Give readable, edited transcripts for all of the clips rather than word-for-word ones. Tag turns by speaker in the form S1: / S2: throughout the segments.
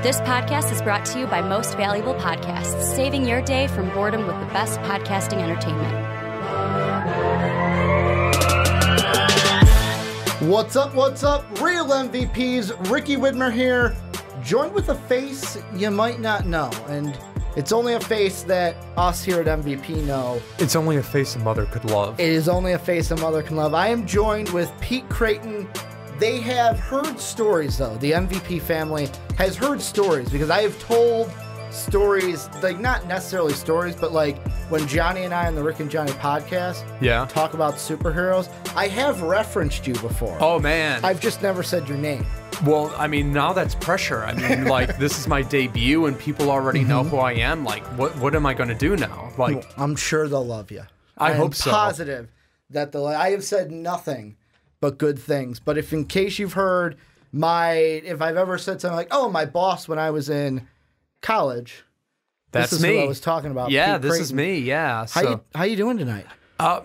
S1: This podcast is brought to you by Most Valuable Podcasts, saving your day from boredom with the best podcasting entertainment.
S2: What's up, what's up? Real MVPs, Ricky Widmer here, joined with a face you might not know, and it's only a face that us here at MVP know.
S3: It's only a face a mother could love.
S2: It is only a face a mother can love. I am joined with Pete Kreten. They have heard stories, though. The MVP family has heard stories, because I have told stories, like not necessarily stories, but like when Johnny and I on the Rick and Johnny podcast talk about superheroes, I have referenced you before.
S3: Oh, man.
S2: I've just never said your name.
S3: Well, I mean, now that's pressure. I mean, like, this is my debut, and people already know who I am. Like, what am I going to do now? Like,
S2: well, I'm sure they'll love you.
S3: I hope so.
S2: I'm positive that they'll. I have said nothing but good things. But if in case you've heard if I've ever said something like, oh, my boss when I was in college,
S3: that's
S2: this is
S3: me.
S2: Who I was talking about.
S3: Yeah,
S2: Pete
S3: this
S2: Kreten.
S3: is me. Yeah. So.
S2: How you doing tonight?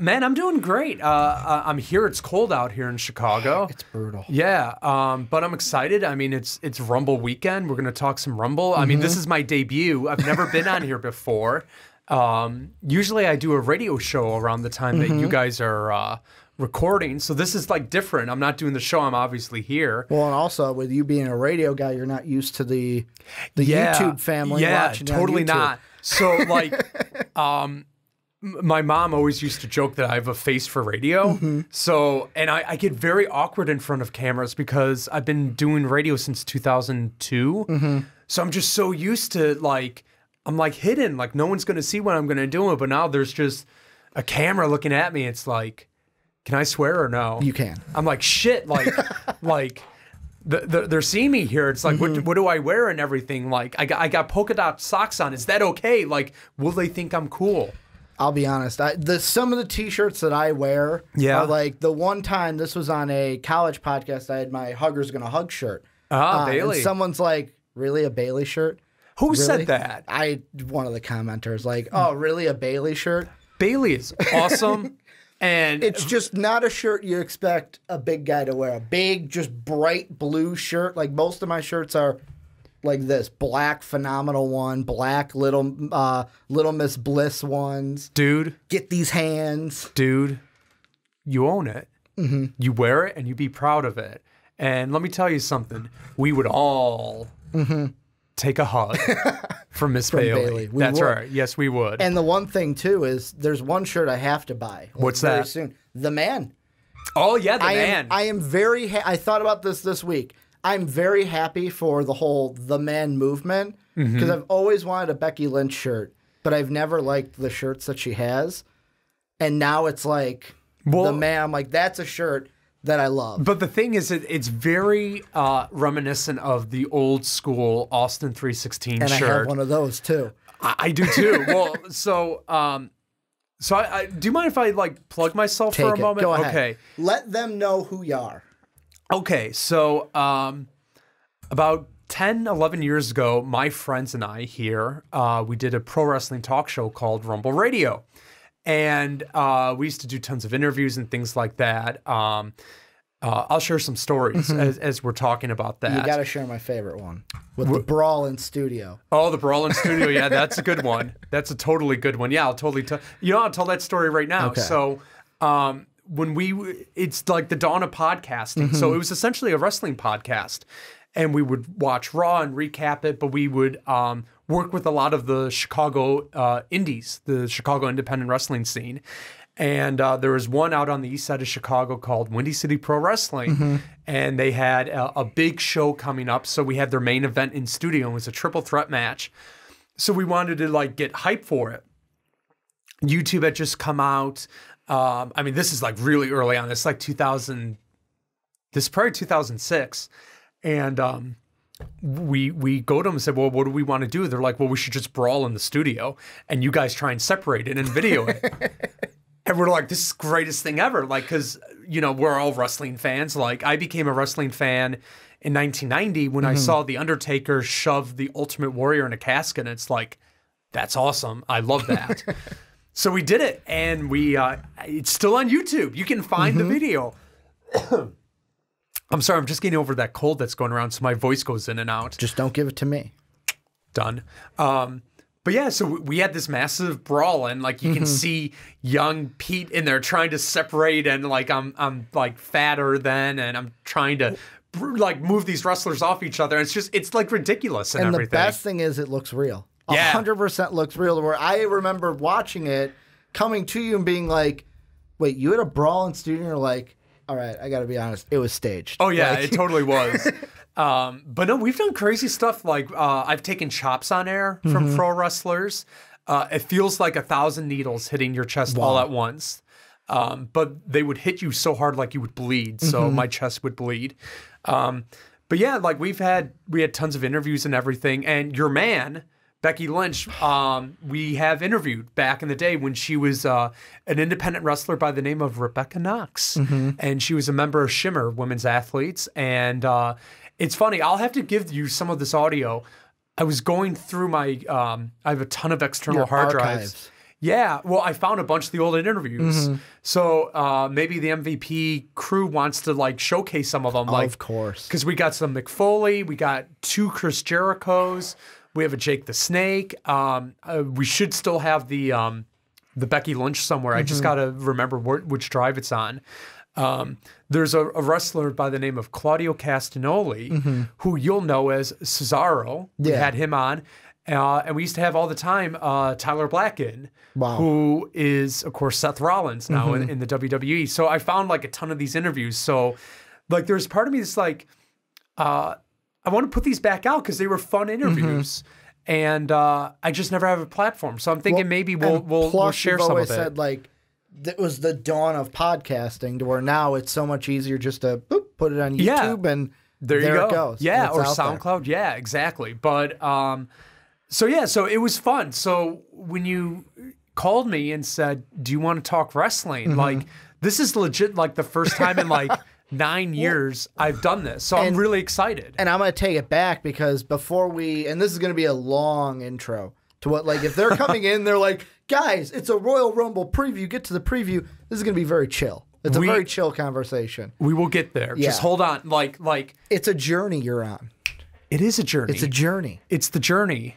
S3: Man, I'm doing great. I'm here. It's cold out here in Chicago.
S2: It's brutal.
S3: Yeah, but I'm excited. I mean, it's Rumble weekend. We're going to talk some Rumble. I mean, this is my debut. I've never been on here before. Usually I do a radio show around the time that you guys are recording. So this is like different. I'm not doing the show. I'm obviously here.
S2: Well, and also with you being a radio guy, you're not used to the YouTube family watching
S3: totally
S2: on YouTube.
S3: not. So like, my mom always used to joke that I have a face for radio. So, and I get very awkward in front of cameras because I've been doing radio since 2002. So I'm just so used to like, I'm like hidden, like no one's going to see what I'm going to do. But now there's just a camera looking at me. It's like, can I swear or no?
S2: You can.
S3: I'm like, shit, like, they're seeing me here. It's like, what do I wear and everything? Like, I got polka dot socks on. Is that okay? Like, will they think I'm cool?
S2: I'll be honest. Some of the T-shirts that I wear are like the one time. This was on a college podcast. I had my "Hugger's Gonna Hug" shirt.
S3: Bailey.
S2: And someone's like, "Really, a Bailey shirt?"
S3: Who
S2: really?
S3: said that?
S2: One of the commenters like, "Oh, really, a Bailey shirt?"
S3: Bailey is awesome. And
S2: it's just not a shirt you expect a big guy to wear. A big, just bright blue shirt. Like most of my shirts are like this: black Phenomenal one, black Little Miss Bliss ones.
S3: Dude,
S2: get these hands.
S3: Dude, you own it. You wear it and you be proud of it. And let me tell you something: we would all take a hug from Miss Bailey. That's right. Yes, we would.
S2: And the one thing too is there's one shirt I have to buy.
S3: What's
S2: very
S3: that?
S2: Soon. The Man.
S3: Oh yeah, the Man.
S2: I am very. I thought about this week. I'm very happy for the whole The Man movement because I've always wanted a Becky Lynch shirt, but I've never liked the shirts that she has. And now it's like The Man. I'm like, that's a shirt that I love.
S3: But the thing is, it's very reminiscent of the old school Austin 316
S2: and
S3: shirt.
S2: And I have one of those too.
S3: I do too. Well, so I do you mind if I like plug myself for a moment?
S2: Go ahead.
S3: Okay.
S2: Let them know who you are.
S3: Okay, so about 10, 11 years ago, my friends and I here, we did a pro wrestling talk show called Rumble Radio. And we used to do tons of interviews and things like that. I'll share some stories as we're talking about that.
S2: You got to share my favorite one with the brawl in studio.
S3: Oh, the brawl in studio. Yeah, that's a good one. That's a totally good one. Yeah, I'll totally tell. I'll tell that story right now.
S2: Okay.
S3: So, it's like the dawn of podcasting. So it was essentially a wrestling podcast, and we would watch Raw and recap it, but we would work with a lot of the Chicago indies, the Chicago independent wrestling scene. And there was one out on the east side of Chicago called Windy City Pro Wrestling, and they had a big show coming up. So we had their main event in studio. It was a triple threat match. So we wanted to like get hype for it. YouTube had just come out. I mean, this is like really early on. It's like 2000. This is probably 2006, and we go to them and said, well, what do we want to do? They're like, well, we should just brawl in the studio, and you guys try and separate it and video it. And we're like, this is the greatest thing ever. Like, because, we're all wrestling fans. Like, I became a wrestling fan in 1990 when I saw The Undertaker shove the Ultimate Warrior in a casket. And it's like, that's awesome. I love that. So we did it, and it's still on YouTube. You can find the video. I'm sorry, I'm just getting over that cold that's going around, so my voice goes in and out.
S2: Just don't give it to me.
S3: Done. But yeah, so we had this massive brawl, and like you can see young Pete in there trying to separate, and like I'm like fatter than, and I'm trying to like move these wrestlers off each other. It's like ridiculous and everything.
S2: The best thing is it looks real.
S3: Yeah.
S2: 100% looks real. Where I remember watching it, coming to you and being like, "Wait, you had a brawl in studio?" And you're like, "All right, I got to be honest, it was staged."
S3: Oh yeah,
S2: like,
S3: it totally was. But no, we've done crazy stuff. Like I've taken chops on air from pro wrestlers. It feels like 1,000 needles hitting your chest all at once. But they would hit you so hard, like you would bleed. So my chest would bleed. But yeah, like we had tons of interviews and everything. And your man, Becky Lynch, we have interviewed back in the day when she was an independent wrestler by the name of Rebecca Knox. And she was a member of Shimmer Women's Athletes. And it's funny, I'll have to give you some of this audio. I was going through my, I have a ton of external hard drives. Yeah, well, I found a bunch of the old interviews. So maybe the MVP crew wants to like showcase some of them. Like,
S2: of course.
S3: Because we got some Mick Foley, we got 2 Chris Jerichos, we have a Jake the Snake. We should still have the Becky Lynch somewhere. I just got to remember which drive it's on. There's a wrestler by the name of Claudio Castagnoli, who you'll know as Cesaro. We had him on. And we used to have all the time Tyler Black in, who is, of course, Seth Rollins now in the WWE. So I found like a ton of these interviews. So like there's part of me that's like, I want to put these back out because they were fun interviews. And I just never have a platform. So I'm thinking maybe we'll share some of it.
S2: Always said like, it was the dawn of podcasting to where now it's so much easier just to put it on YouTube and there it goes.
S3: Yeah, or SoundCloud. There. Yeah, exactly. But so it was fun. So when you called me and said, "Do you want to talk wrestling?" Like this is legit like the first time in like 9 years I've done this. So I'm really excited.
S2: And I'm going to take it back because before and this is going to be a long intro to what, like, if they're coming in, they're like, guys, it's a Royal Rumble preview. Get to the preview. This is going to be very chill. It's a very chill conversation.
S3: We will get there. Yeah. Just hold on. Like
S2: it's a journey you're on.
S3: It is a journey.
S2: It's a journey.
S3: It's the journey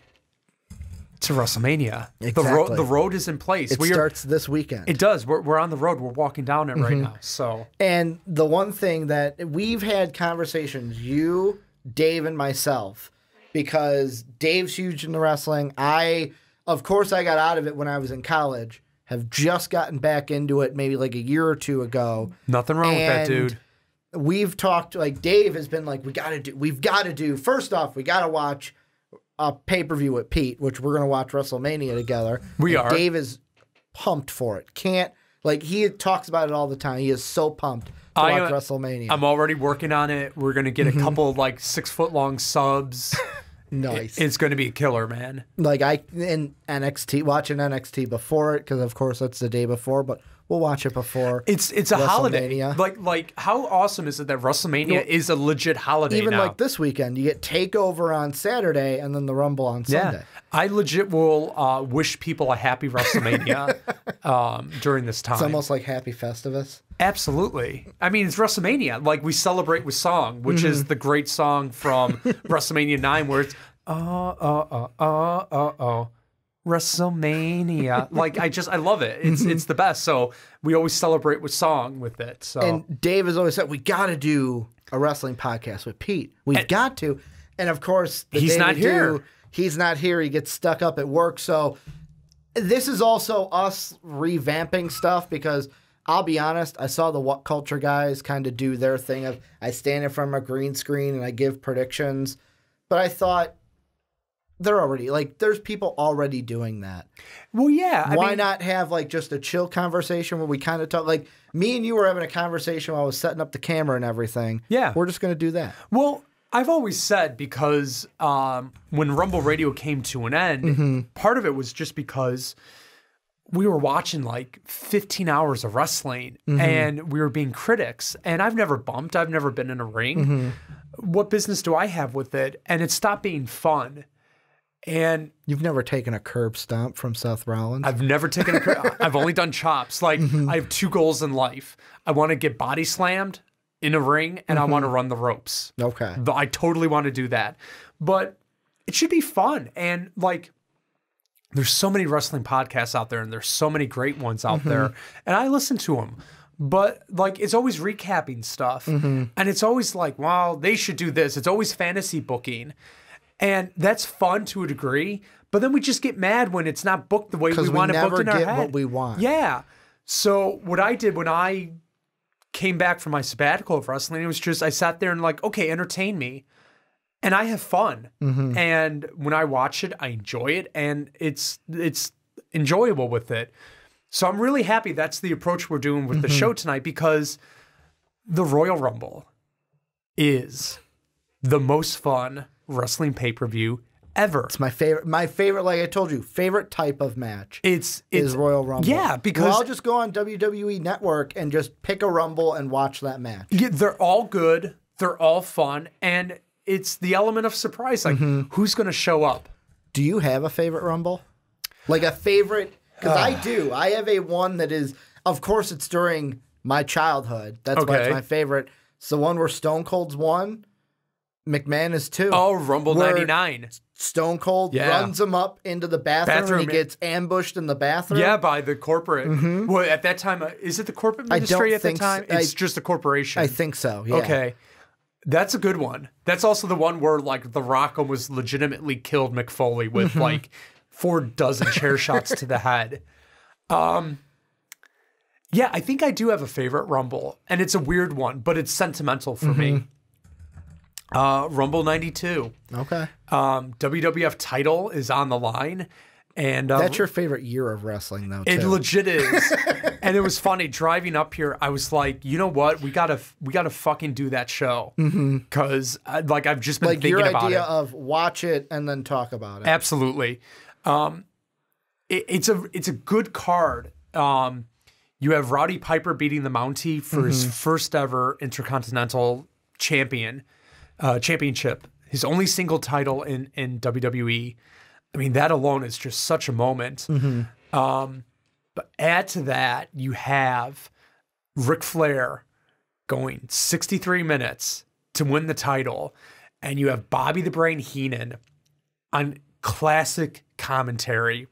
S3: to WrestleMania.
S2: Exactly.
S3: The road is in place.
S2: It starts this weekend.
S3: It does. We're on the road. We're walking down it right now. So,
S2: and the one thing that we've had conversations, you, Dave, and myself, because Dave's huge into wrestling. Of course, I got out of it when I was in college. Have just gotten back into it maybe like a year or two ago.
S3: Nothing wrong with that, dude.
S2: We've talked, like, Dave has been like, we've got to do, first off, we got to watch a pay-per-view with Pete, which we're going to watch WrestleMania together.
S3: We are.
S2: Dave is pumped for it. He talks about it all the time. He is so pumped to watch WrestleMania.
S3: I'm already working on it. We're going to get a couple of like 6-foot-long subs.
S2: Nice.
S3: It's going to be a killer, man.
S2: Like in NXT, watching NXT before it, because of course that's the day before, but we'll watch it before.
S3: It's a holiday. Like how awesome is it that WrestleMania is a legit holiday
S2: even
S3: now?
S2: Like this weekend, you get TakeOver on Saturday and then the Rumble on Sunday.
S3: I legit will wish people a happy WrestleMania during this time.
S2: It's almost like Happy Festivus.
S3: Absolutely. I mean, it's WrestleMania. Like, we celebrate with song, which is the great song from WrestleMania 9 where it's, WrestleMania. Like, I love it. It's the best. So we always celebrate with song with it. So.
S2: And Dave has always said, we got to do a wrestling podcast with Pete. We've got to. And of course,
S3: he's not here.
S2: He's not here. He gets stuck up at work. So this is also us revamping stuff because I'll be honest, I saw the What Culture guys kind of do their thing of I stand in front of a green screen and I give predictions. But I thought they're already, like, there's people already doing that.
S3: Well, yeah.
S2: Why not have, like, just a chill conversation where we kind of talk, like, me and you were having a conversation while I was setting up the camera and everything.
S3: Yeah.
S2: We're just going to do that.
S3: Well, I've always said because when Rumble Radio came to an end, part of it was just because we were watching like 15 hours of wrestling and we were being critics. And I've never bumped. I've never been in a ring. What business do I have with it? And it stopped being fun. And
S2: you've never taken a curb stomp from Seth Rollins?
S3: I've never taken a curb. I've only done chops. Like, I have 2 goals in life. I want to get body slammed in a ring and I want to run the ropes.
S2: Okay.
S3: I totally want to do that. But it should be fun. And like, there's so many wrestling podcasts out there and there's so many great ones out there. And I listen to them. But like, it's always recapping stuff. And it's always like, wow, they should do this. It's always fantasy booking. And that's fun to a degree. But then we just get mad when it's not booked the way we want it booked in our head.
S2: Because we never get what we want.
S3: Yeah. So what I did when I came back from my sabbatical of wrestling, it was just, I sat there and like, okay, entertain me. And I have fun. And when I watch it, I enjoy it. And it's enjoyable with it. So I'm really happy that's the approach we're doing with the show tonight, because the Royal Rumble is the most fun wrestling pay-per-view ever.
S2: It's my favorite, like I told you, favorite type of match. It's Royal Rumble.
S3: Yeah, because
S2: I'll just go on WWE Network and just pick a Rumble and watch that match.
S3: Yeah, they're all good. They're all fun. And it's the element of surprise. Like, who's going to show up?
S2: Do you have a favorite Rumble? Like a favorite? Because I do. I have a one that is, of course, it's during my childhood. That's why it's my favorite. It's the one where Stone Cold's won. McMahon is 2.
S3: Oh, Rumble 99.
S2: Stone Cold runs him up into the bathroom and he gets ambushed in the bathroom.
S3: Yeah, by the corporate. Well, at that time, is it the corporate ministry at that time? It's just a corporation.
S2: I think so, yeah.
S3: Okay. That's a good one. That's also the one where, like, The Rock almost legitimately killed Mick Foley with, like, 4 dozen chair shots to the head. Yeah, I think I do have a favorite Rumble, and it's a weird one, but it's sentimental for me. Rumble 92.
S2: Okay.
S3: WWF title is on the line. And
S2: that's your favorite year of wrestling, though, too.
S3: It legit is. And it was funny driving up here. I was like, you know what? We gotta fucking do that show, because I've just been thinking about it.
S2: Like your idea of watch it and then talk about it.
S3: Absolutely. It's a good card. You have Roddy Piper beating the Mountie for his first ever Intercontinental championship, his only single title in WWE. I mean, that alone is just such a moment. But add to that, you have Ric Flair going 63 minutes to win the title, and you have Bobby the Brain Heenan on classic commentary.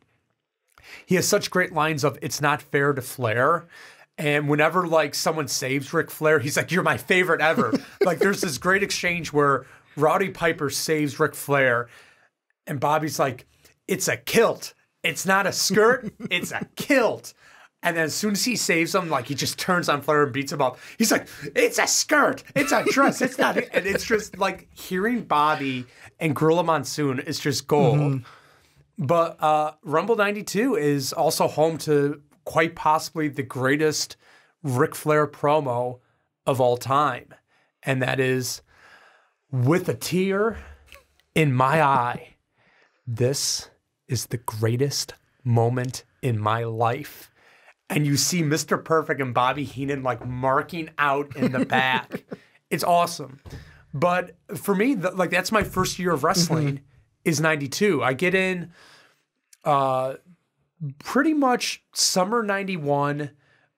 S3: He has such great lines of, "It's not fair to Flair." And whenever, like, someone saves Ric Flair, he's like, "You're my favorite ever." Like, there's this great exchange where Roddy Piper saves Ric Flair, and Bobby's like, "It's a kilt. It's not a skirt. It's a kilt." And then as soon as he saves him, like, he just turns on Flair and beats him up. He's like, "It's a skirt. It's a dress. It's not." And it's just like hearing Bobby and Gorilla Monsoon is just gold. But Rumble 92 is also home to quite possibly the greatest Ric Flair promo of all time. And that is, "With a tear in my eye, this is the greatest moment in my life." And you see Mr. Perfect and Bobby Heenan like marking out in the back. It's awesome. But for me, that's my first year of wrestling is 92. I get in pretty much summer 91.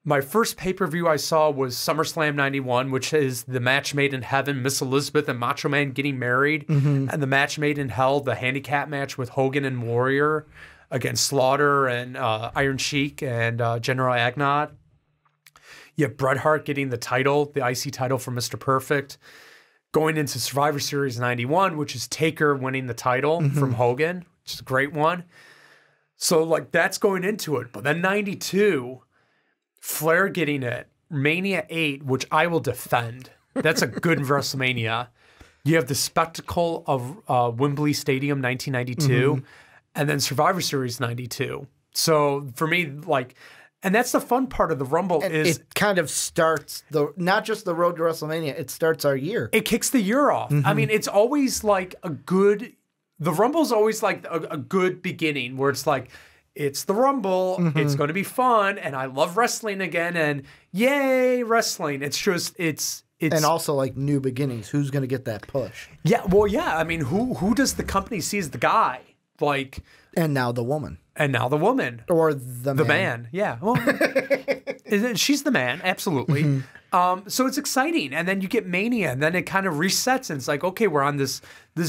S3: My first pay-per-view I saw was SummerSlam 91, which is the match made in heaven, Miss Elizabeth and Macho Man getting married, and the match made in hell, the handicap match with Hogan and Warrior against Slaughter and Iron Sheik and General Agnot. You have Bret Hart getting the title, the IC title for Mr. Perfect. Going into Survivor Series 91, which is Taker winning the title from Hogan, which is a great one. So, like, that's going into it. But then 92, Flair getting it. Mania 8, which I will defend. That's a good WrestleMania. You have the spectacle of Wembley Stadium 1992. And then Survivor Series 92. So for me, like, and that's the fun part of the Rumble is
S2: it kind of starts not just the road to WrestleMania, it starts our year.
S3: It kicks the year off. I mean, it's always like the Rumble's always like a good beginning where it's like, it's the Rumble, it's going to be fun, and I love wrestling again, and yay, wrestling. It's just, it's
S2: and also like new beginnings. Who's going to get that push?
S3: Yeah, well, yeah. I mean, who does the company see as the guy? Like,
S2: and now the woman.
S3: And now the woman.
S2: Or the man.
S3: Yeah. Well, She's the man, absolutely. So it's exciting. And then you get Mania, and then it kind of resets, and it's like, okay, we're on this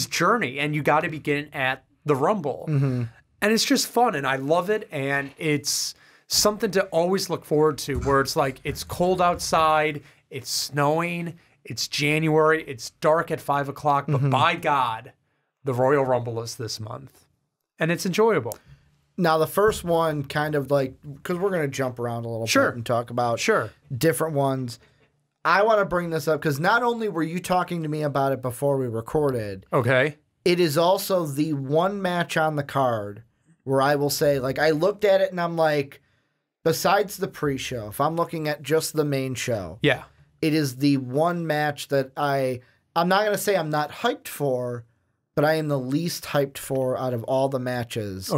S3: journey, and you got to begin at the Rumble. And it's just fun, and I love it, and it's something to always look forward to, where it's like, it's cold outside, it's snowing, it's January, it's dark at 5 o'clock, but by God, the Royal Rumble is this month, and it's enjoyable.
S2: Now, the first one kind of like, because we're going to jump around a little bit and talk about different ones. I want to bring this up because not only were you talking to me about it before we recorded, it is also the one match on the card where I will say, like, I looked at it and I'm like, besides the pre-show, if I'm looking at just the main show, it is the one match that I'm not going to say I'm not hyped for, but I am the least hyped for out of all the matches.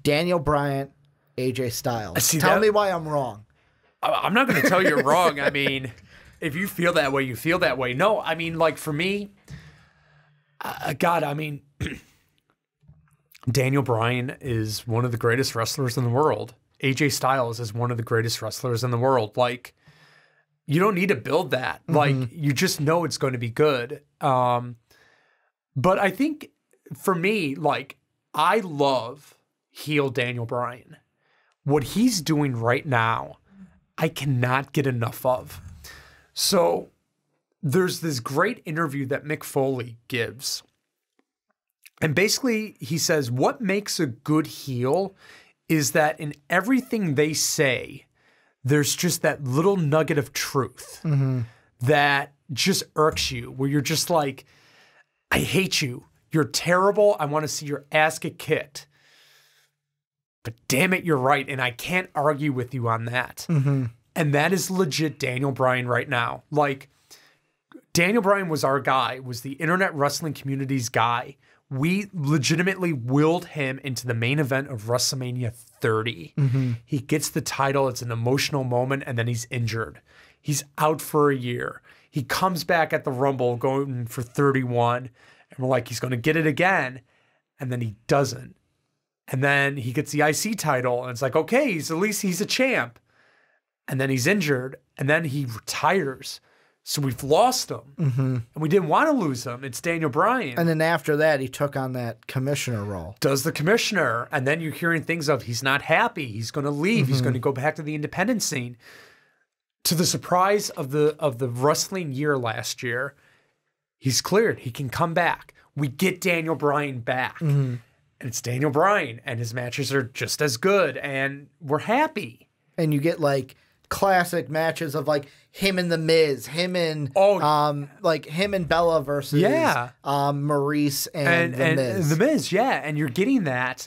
S2: Daniel Bryan, AJ Styles. Tell me why I'm wrong.
S3: I'm not going to tell you you're wrong. I mean, if you feel that way, you feel that way. No, I mean, like, for me, God, I mean, Daniel Bryan is one of the greatest wrestlers in the world. AJ Styles is one of the greatest wrestlers in the world. Like, you don't need to build that. Like, you just know it's going to be good. But I think, for me, like, I love heel Daniel Bryan. What he's doing right now, I cannot get enough of. So there's this great interview that Mick Foley gives. And basically he says, what makes a good heel is that in everything they say, there's just that little nugget of truth that just irks you, where you're just like, I hate you. You're terrible. I want to see your ass get kicked. But damn it, you're right. And I can't argue with you on that. And that is legit Daniel Bryan right now. Like, Daniel Bryan was our guy, was the internet wrestling community's guy. We legitimately willed him into the main event of WrestleMania 30. He gets the title. It's an emotional moment, and then he's injured. He's out for a year. He comes back at the Rumble going for 31, and we're like, he's going to get it again, and then he doesn't. And then he gets the IC title, and it's like, okay, at least he's a champ. And then he's injured, and then he retires. So we've lost him, and we didn't want to lose him. It's Daniel Bryan.
S2: And then after that, he took on that commissioner role.
S3: Does the commissioner, and then you're hearing things of he's not happy, he's going to leave, he's going to go back to the independent scene. To the surprise of the wrestling year last year, he's cleared. He can come back. We get Daniel Bryan back, and it's Daniel Bryan, and his matches are just as good, and we're happy.
S2: And you get like classic matches of like him and the Miz, him and him and Bella versus Maurice and the Miz.
S3: The Miz, and you're getting that,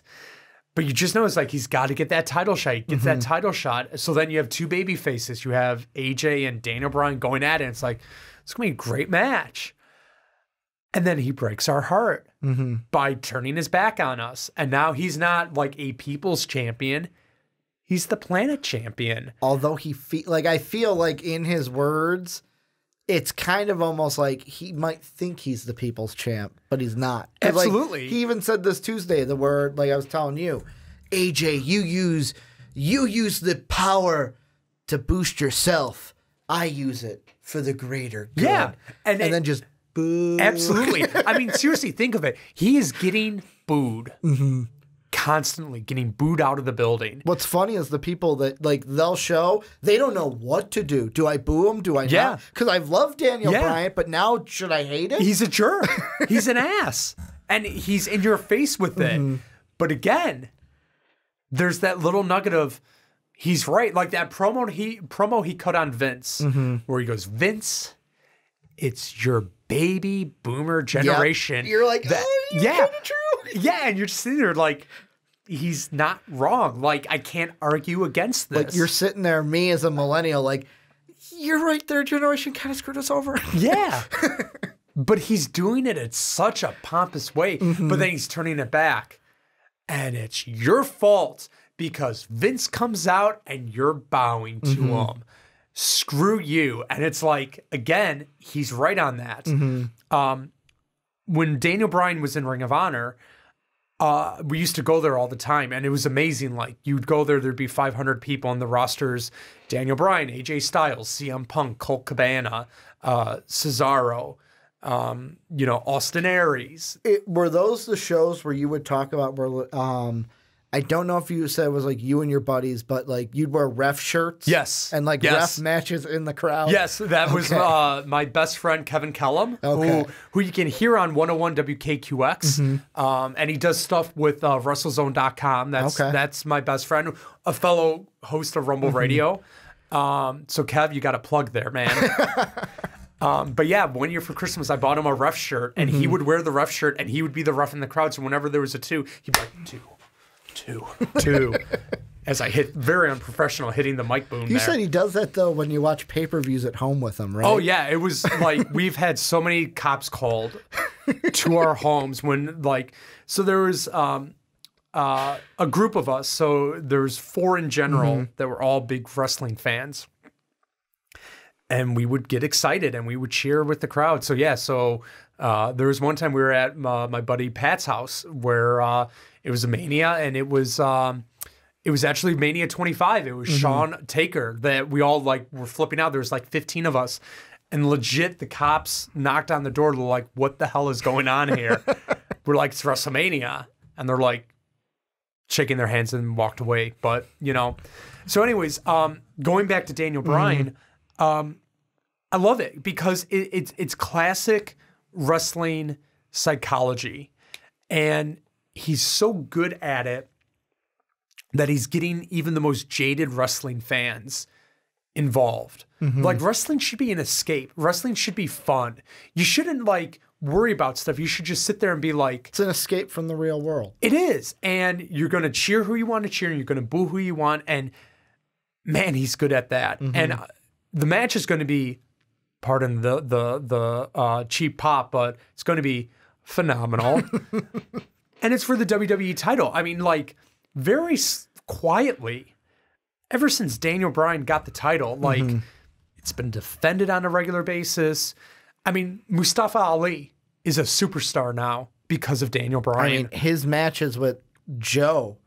S3: but you just know it's like he's got to get that title shot. He gets that title shot. So then you have two baby faces. You have AJ and Daniel Bryan going at it. It's like, it's gonna be a great match. And then he breaks our heart by turning his back on us. And now he's not like a people's champion. He's the planet champion.
S2: Although I feel like in his words, it's kind of almost like he might think he's the people's champ, but he's not.
S3: Absolutely.
S2: Like, he even said this Tuesday, the word, like I was telling you, AJ, you use the power to boost yourself. I use it for the greater good.
S3: Yeah.
S2: And then just boo.
S3: Absolutely. I mean, seriously, think of it. He is getting booed. Constantly getting booed out of the building.
S2: What's funny is the people that, like, they'll show, they don't know what to do. Do I boo him? Do I not? Because I've loved Daniel Bryan, but now should I hate him?
S3: He's a jerk. He's an ass. And he's in your face with it. But again, there's that little nugget of, he's right. Like that promo he cut on Vince, where he goes, Vince, it's your baby boomer generation.
S2: You're like, kind of true.
S3: Yeah, and you're just sitting there like, he's not wrong. Like, I can't argue against this.
S2: Like, you're sitting there, me as a millennial, like, you're right, their generation kind of screwed us over.
S3: Yeah. But he's doing it in such a pompous way. But then he's turning it back. And it's your fault because Vince comes out and you're bowing to him. Screw you. And it's like, again, he's right on that. When Daniel Bryan was in Ring of Honor, we used to go there all the time, and it was amazing. Like, you'd go there, there'd be 500 people on the rosters: Daniel Bryan, AJ Styles, CM Punk, Colt Cabana, Cesaro, Austin Aries.
S2: Were those the shows where you would talk about where I don't know if you said it was like you and your buddies, but like you'd wear ref shirts?
S3: Yes.
S2: And like ref matches in the crowd?
S3: Yes, that was my best friend Kevin Kellum, who you can hear on 101 WKQX. And he does stuff with WrestleZone.com. That's my best friend, a fellow host of Rumble Radio. So Kev, you got a plug there, man. But yeah, 1 year for Christmas, I bought him a ref shirt, and he would wear the ref shirt, and he would be the ref in the crowd. So whenever there was a 2, he'd be like, two. As I hit, very unprofessional, hitting the mic boom.
S2: You said he does that though when you watch pay-per-views at home with him, right?
S3: Oh yeah, it was like we've had so many cops called to our homes when so there was a group of us. So there's 4 in general that were all big wrestling fans. And we would get excited and we would cheer with the crowd. So yeah, there was one time we were at my buddy Pat's house where it was a Mania, and it was actually Mania 25. It was Shawn Taker that we all were flipping out. There was 15 of us, and legit the cops knocked on the door. They're like, "What the hell is going on here?" We're like, "It's WrestleMania," and they're like shaking their hands and walked away. But so anyways, going back to Daniel Bryan. I love it because it's classic wrestling psychology, and he's so good at it that he's getting even the most jaded wrestling fans involved. Like, wrestling should be an escape. Wrestling should be fun. You shouldn't worry about stuff. You should just sit there and be like,
S2: it's an escape from the real world.
S3: It is. And you're going to cheer who you want to cheer, and you're going to boo who you want. And man, he's good at that. And the match is going to be, pardon the cheap pop, but it's going to be phenomenal. And it's for the WWE title. I mean, very quietly, ever since Daniel Bryan got the title, it's been defended on a regular basis. I mean, Mustafa Ali is a superstar now because of Daniel Bryan.
S2: I mean, his matches with Joe,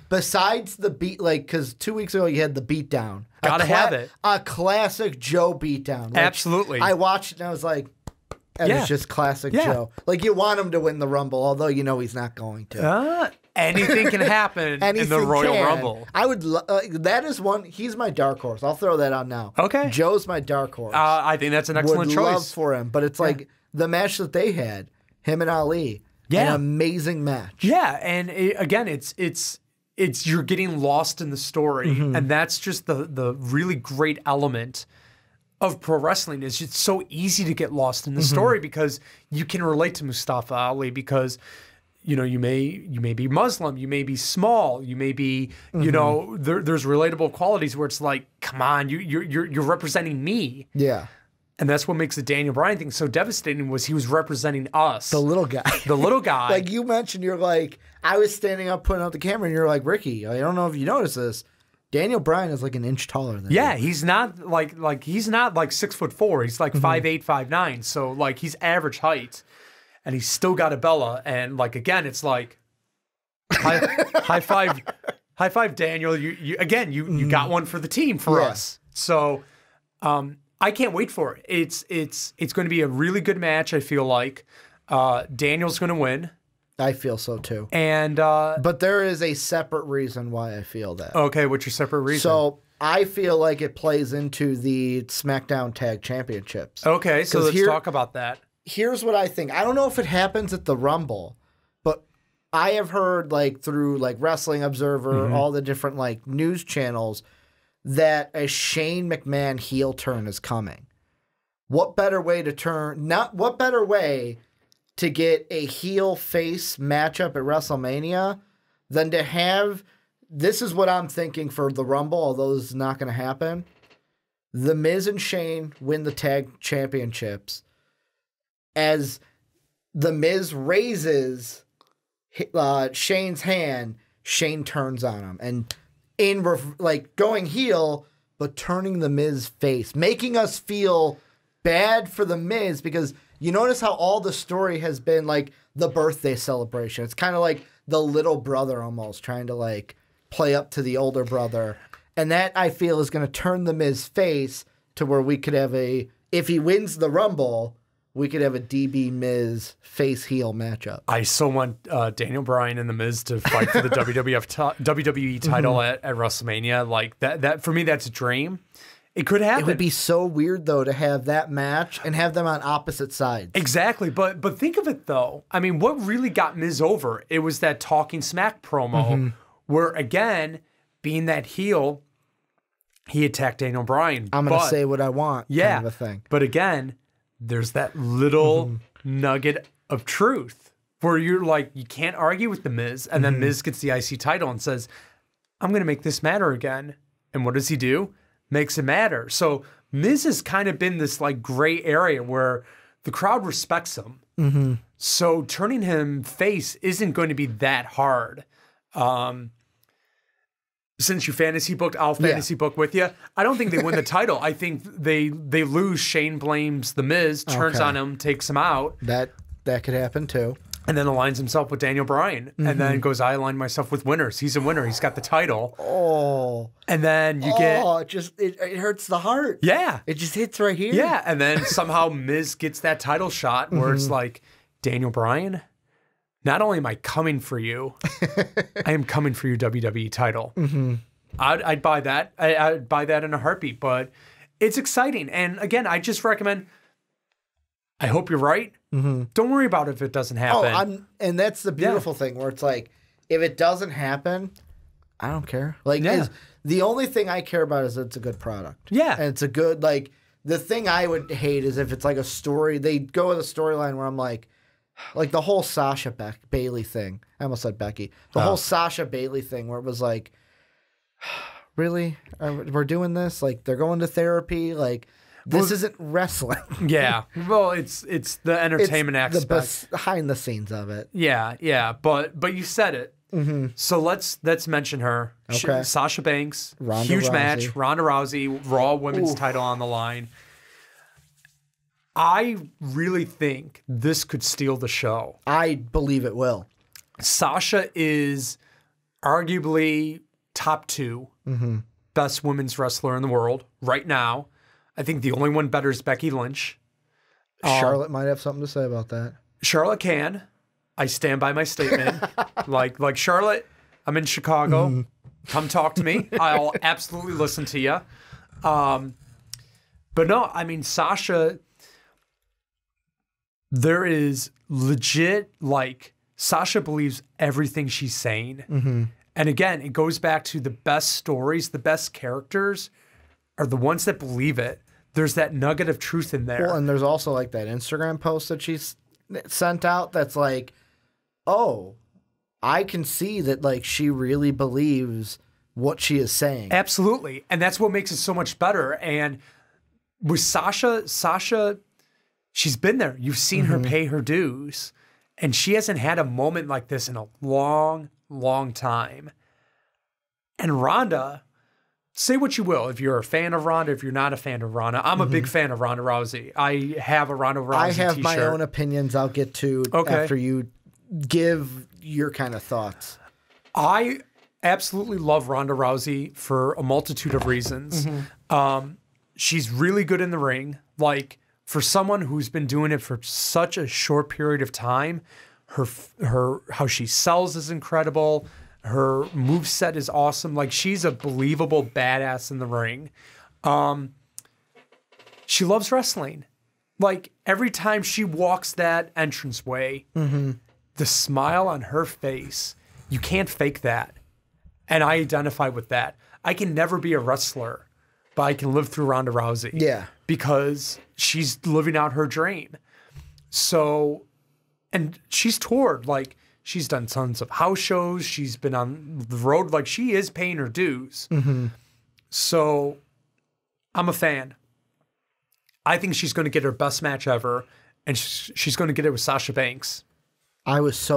S2: besides the beat, because 2 weeks ago you had the beatdown.
S3: Gotta have it.
S2: A classic Joe beatdown.
S3: Absolutely.
S2: I watched it and I was like, it's just classic Joe. You want him to win the Rumble, although he's not going to.
S3: Anything can happen in the Royal Rumble.
S2: I would. That is one. He's my dark horse. I'll throw that out now.
S3: Okay.
S2: Joe's my dark horse.
S3: I think that's an excellent choice.
S2: Would love for him, but it's the match that they had, him and Ali. An amazing match.
S3: Yeah, and again, it's you're getting lost in the story, and that's just the really great element of pro wrestling. Is it's so easy to get lost in the story because you can relate to Mustafa Ali because you may be Muslim, you may be small, you may be there's relatable qualities where it's like, come on, you're representing me.
S2: Yeah.
S3: And that's what makes the Daniel Bryan thing so devastating was he was representing us.
S2: The little guy.
S3: The little guy.
S2: Like you mentioned, you're like, I was standing up putting out the camera and you're like, Ricky, I don't know if you noticed this. Daniel Bryan is an inch taller than you.
S3: He's not he's not 6'4". He's 5'8", 5'9". So he's average height. And he's still got a Bella. And again, it's high five, Daniel. You got one for the team for us. So I can't wait for it. It's going to be a really good match. I feel like Daniel's going to win.
S2: I feel so too.
S3: And
S2: but there is a separate reason why I feel that.
S3: Okay, what's your separate reason?
S2: So I feel like it plays into the Smackdown Tag Championships.
S3: Okay, so let's talk about that.
S2: Here's what I think. I don't know if it happens at the Rumble, but I have heard through Wrestling Observer, all the different news channels, that a Shane McMahon heel turn is coming. What better way to get a heel face matchup at WrestleMania than to have, this is what I'm thinking for the Rumble, although this is not going to happen. The Miz and Shane win the tag championships. As the Miz raises Shane's hand, Shane turns on him. And going heel, but turning the Miz face, making us feel bad for the Miz because you notice how all the story has been like the birthday celebration. It's kind of like the little brother almost trying to like play up to the older brother. And that I feel is going to turn the Miz face to where we could have if he wins the Rumble, we could have a DB Miz face heel matchup.
S3: I so want Daniel Bryan and the Miz to fight for the WWE title at WrestleMania. Like that for me, that's a dream. It could happen.
S2: It would be so weird though to have that match and have them on opposite sides.
S3: Exactly, but think of it though. I mean, what really got Miz over? It was that Talking Smack promo where again, being that heel, he attacked Daniel Bryan.
S2: I'm going to say what I want.
S3: Yeah,
S2: kind of a thing.
S3: But again, there's that little nugget of truth where you're like, you can't argue with the Miz, and then Miz gets the IC title and says, "I'm going to make this matter again." And what does he do? Makes it matter. So Miz has kind of been this like gray area where the crowd respects him. So turning him face isn't going to be that hard. Since you fantasy booked, I'll fantasy book with you. I don't think they win the title. I think they lose. Shane blames the Miz, turns on him, takes him out.
S2: That could happen too.
S3: And then aligns himself with Daniel Bryan. And then goes, I align myself with winners. He's a winner. He's got the title.
S2: Oh.
S3: And then you get...
S2: Oh, it hurts the heart.
S3: Yeah.
S2: It just hits right here.
S3: Yeah. And then somehow Miz gets that title shot where it's like, Daniel Bryan, not only am I coming for you, I am coming for your WWE title. I'd buy that. I'd buy that in a heartbeat. But it's exciting. And again, I just recommend... I hope you're right. Don't worry about it if it doesn't happen.
S2: And that's the beautiful thing where it's like, if it doesn't happen, I don't care. Like, the only thing I care about is that it's a good product.
S3: Yeah.
S2: And it's a good, like, the thing I would hate is if it's like a story, they go with a storyline where I'm like the whole Sasha Bailey thing. I almost said Becky. The whole Sasha Bailey thing where it was like, really? We're doing this? Like, they're going to therapy? Like, this isn't wrestling.
S3: Yeah. Well, it's the entertainment aspect.
S2: The behind the scenes of it.
S3: Yeah. But you said it. So let's mention her.
S2: Okay.
S3: Sasha Banks.
S2: Ronda
S3: huge
S2: Rousey.
S3: match. Ronda Rousey. Raw women's title on the line. I really think this could steal the show.
S2: I believe it will.
S3: Sasha is arguably top 2 best women's wrestler in the world right now. I think the only one better is Becky Lynch.
S2: Charlotte might have something to say about that.
S3: Charlotte can. I stand by my statement. like Charlotte, I'm in Chicago. Come talk to me. I'll absolutely listen to you. But no, I mean, Sasha, there is legit, like, Sasha believes everything she's saying. And again, it goes back to the best stories, the best characters are the ones that believe it. There's that nugget of truth in there.
S2: Well, and there's also like that Instagram post that she's sent out that's like, oh, I can see that like she really believes what she is saying.
S3: Absolutely. And that's what makes it so much better. And with Sasha, she's been there. You've seen her pay her dues. And she hasn't had a moment like this in a long, long time. And Ronda... Say what you will. If you're a fan of Ronda, if you're not a fan of Ronda, I'm a big fan of Ronda Rousey. I have a Ronda Rousey
S2: I have
S3: t-shirt.
S2: my own opinions I'll get to after you give your kind of thoughts.
S3: I absolutely love Ronda Rousey for a multitude of reasons. She's really good in the ring. Like, for someone who's been doing it for such a short period of time, her how she sells is incredible. Her moveset is awesome. Like, she's a believable badass in the ring. She loves wrestling. Like, every time she walks that entranceway, the smile on her face, you can't fake that. And I identify with that. I can never be a wrestler, but I can live through Ronda Rousey.
S2: Yeah.
S3: Because she's living out her dream. So, and she's toured, like, she's done tons of house shows. She's been on the road. Like, she is paying her dues. So I'm a fan. I think she's going to get her best match ever. And she's going to get it with Sasha Banks.
S2: I was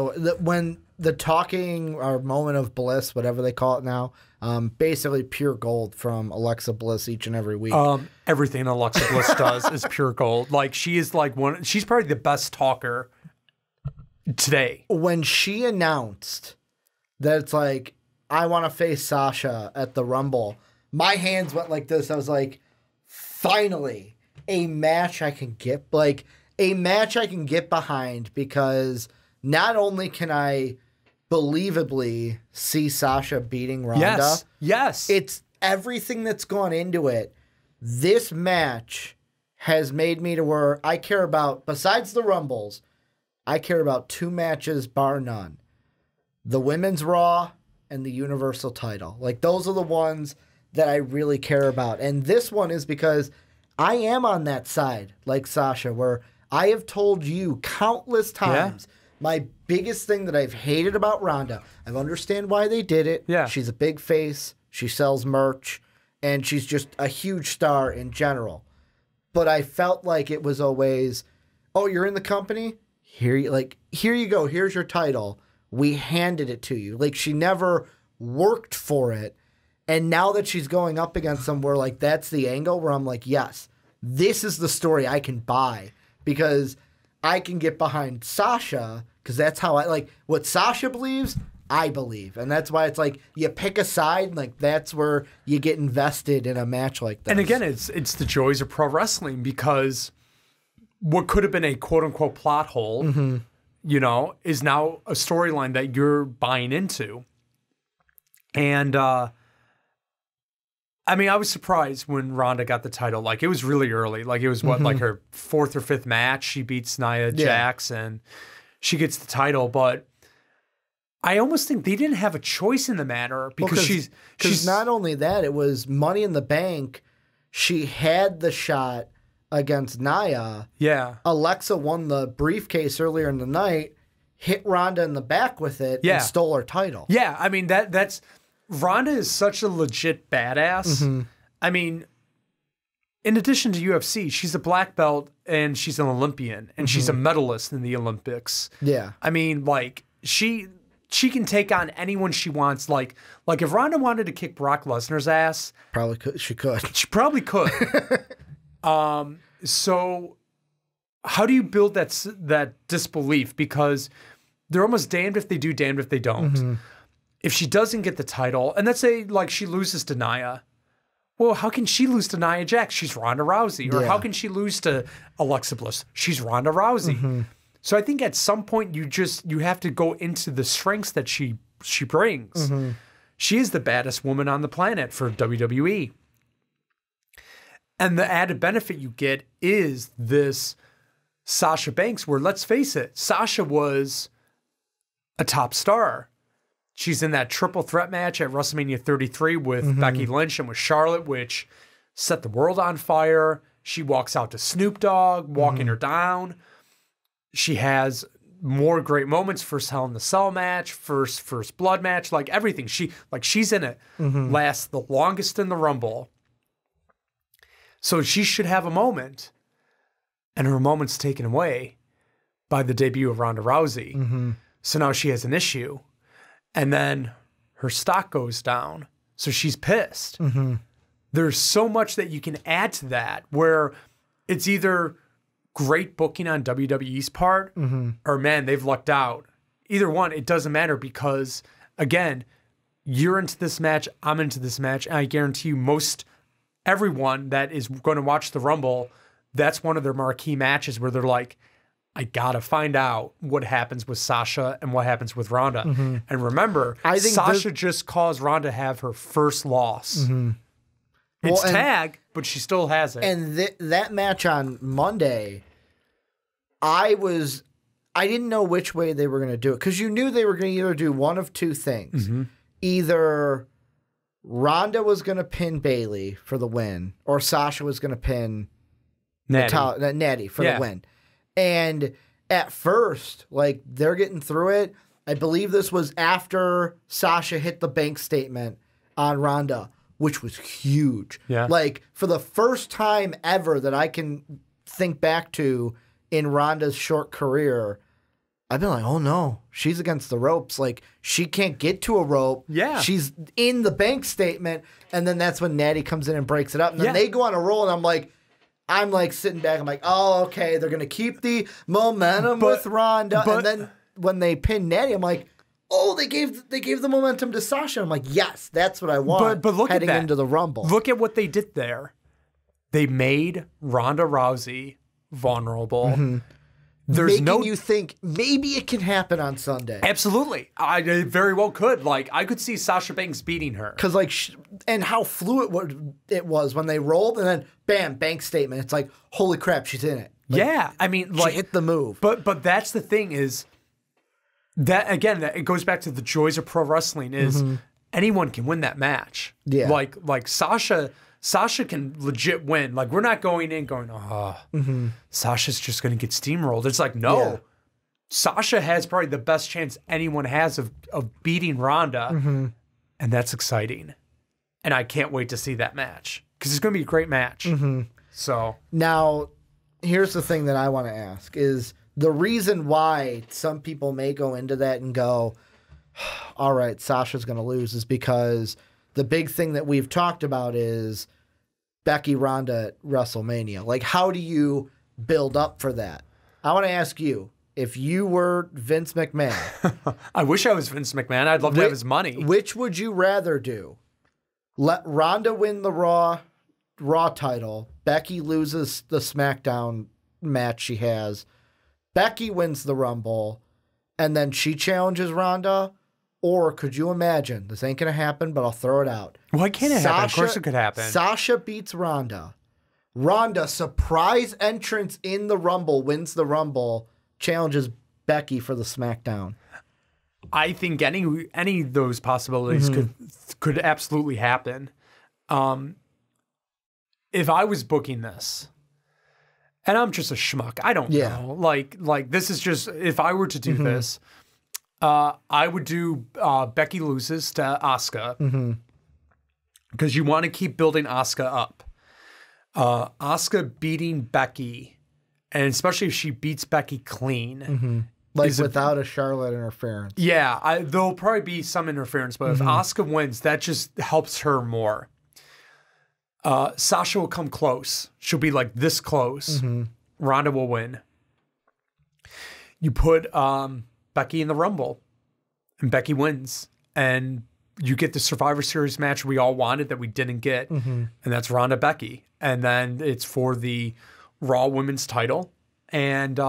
S2: when the talking or moment of bliss, whatever they call it now, Basically pure gold from Alexa Bliss each and every week.
S3: Everything Alexa Bliss does is pure gold. Like, she is like she's probably the best talker today.
S2: When she announced that it's like, I want to face Sasha at the Rumble, my hands went like this. I was like, finally, a match I can get, like a match I can get behind, because not only can I believably see Sasha beating Ronda.
S3: Yes.
S2: It's everything that's gone into it. This match has made me to where I care about, besides the Rumbles, I care about 2 matches bar none. The Women's Raw and the Universal title. Like, those are the ones that I really care about. And this one is because I am on that side, like Sasha, where I have told you countless times my biggest thing that I've hated about Ronda. I understand why they did it.
S3: Yeah.
S2: She's a big face. She sells merch. And she's just a huge star in general. But I felt like it was always, oh, you're in the company? Here you go. Here's your title. We handed it to you. Like, she never worked for it. And now that she's going up against somewhere, like, that's the angle where I'm like, yes, this is the story I can buy, because I can get behind Sasha, because that's how I, like, what Sasha believes, I believe. And that's why it's like, you pick a side, like, that's where you get invested in a match like that.
S3: And again, it's the joys of pro wrestling, because what could have been a quote-unquote plot hole, you know, is now a storyline that you're buying into. And, I mean, I was surprised when Ronda got the title. Like, it was really early. Like, it was, like her 4th or 5th match. She beats Nia Jax, and she gets the title. But I almost think they didn't have a choice in the matter, because she's
S2: not only that, it was Money in the Bank. She had the shot against Nia.
S3: Yeah.
S2: Alexa won the briefcase earlier in the night, hit Ronda in the back with it, and stole her title.
S3: Yeah, I mean, that's... Ronda is such a legit badass. I mean, in addition to UFC, she's a black belt, and she's an Olympian, and she's a medalist in the Olympics.
S2: Yeah.
S3: I mean, like, she can take on anyone she wants. Like if Ronda wanted to kick Brock Lesnar's ass,
S2: probably could. She could.
S3: She probably could. So how do you build that disbelief? Because they're almost damned if they do, damned if they don't. If she doesn't get the title, and let's say, like, she loses to Nia, well, how can she lose to Nia Jax? She's Ronda Rousey. Or how can she lose to Alexa Bliss? She's Ronda Rousey. So I think at some point you have to go into the strengths that she brings. She is the baddest woman on the planet for WWE. And the added benefit you get is this Sasha Banks, where, let's face it, Sasha was a top star. She's in that triple threat match at WrestleMania 33 with Becky Lynch and with Charlotte, which set the world on fire. She walks out to Snoop Dogg, walking her down. She has more great moments. First Hell in the Cell match, first blood match, like everything. She's in it. Lasts the longest in the Rumble. So she should have a moment. And her moment's taken away by the debut of Ronda Rousey. So now she has an issue. And then her stock goes down. So she's pissed. There's so much that you can add to that, where it's either great booking on WWE's part or, man, they've lucked out. Either one, it doesn't matter, because, again, you're into this match, I'm into this match, and I guarantee you everyone that is going to watch the Rumble, that's one of their marquee matches where they're like, I gotta find out what happens with Sasha and what happens with Ronda. And remember, I think Sasha just caused Ronda have her first loss. It's tag, but she still has it.
S2: And that match on Monday, I didn't know which way they were going to do it, because you knew they were going to either do one of two things. Either Ronda was going to pin Bayley for the win, or Sasha was going to pin Natty for the win. And at first, like, they're getting through it. I believe this was after Sasha hit the bank statement on Ronda, which was huge. Like, for the first time ever that I can think back to in Ronda's short career, I've been like, oh no, she's against the ropes. Like, she can't get to a rope.
S3: Yeah.
S2: She's in the bank statement. And then that's when Natty comes in and breaks it up. And then they go on a roll, and I'm like sitting back. I'm like, oh, okay, they're going to keep the momentum with Ronda. And then when they pin Natty, I'm like, oh, they gave the momentum to Sasha. I'm like, yes, that's what I want
S3: but look
S2: heading
S3: at that.
S2: into the Rumble.
S3: Look at what they did there. They made Ronda Rousey vulnerable. There's
S2: Making you think maybe it can happen on Sunday.
S3: Absolutely. It very well could. Like, I could see Sasha Banks beating her.
S2: Because, like, and how fluid it was when they rolled, and then, bam, bank statement. It's like, holy crap, she's in it. Like,
S3: yeah. I mean,
S2: she
S3: like,
S2: hit the move.
S3: But that's the thing is that, again, it goes back to the joys of pro wrestling is anyone can win that match.
S2: Yeah.
S3: Like Sasha can legit win. Like, we're not going in going, Sasha's just going to get steamrolled. It's like, no.
S2: Yeah.
S3: Sasha has probably the best chance anyone has of beating Ronda, and that's exciting. And I can't wait to see that match because it's going to be a great match. So
S2: Now, here's the thing that I want to ask is the reason why some people may go into that and go, all right, Sasha's going to lose is because the big thing that we've talked about is Becky Ronda at WrestleMania. Like, how do you build up for that? I want to ask you, if you were Vince McMahon.
S3: I wish I was Vince McMahon. I'd love to have his money.
S2: Which would you rather do? Let Ronda win the Raw title. Becky loses the SmackDown match she has. Becky wins the Rumble. And then she challenges Ronda. Or could you imagine, this ain't going to happen, but I'll throw it out.
S3: Why can't it happen? Of course it could happen.
S2: Sasha beats Ronda. Ronda, surprise entrance in the Rumble, wins the Rumble, challenges Becky for the SmackDown.
S3: I think any of those possibilities could absolutely happen. If I was booking this, and I'm just a schmuck, I don't know. Like this is just, if I were to do this, I would do Becky loses to Asuka because you want to keep building Asuka up. Asuka beating Becky, and especially if she beats Becky clean,
S2: like without a Charlotte interference.
S3: Yeah, there'll probably be some interference, but if Asuka wins, that just helps her more. Sasha will come close. She'll be like this close. Ronda will win. You put Becky in the Rumble, and Becky wins, and you get the Survivor Series match we all wanted that we didn't get, and that's Ronda Becky, and then it's for the Raw Women's title. And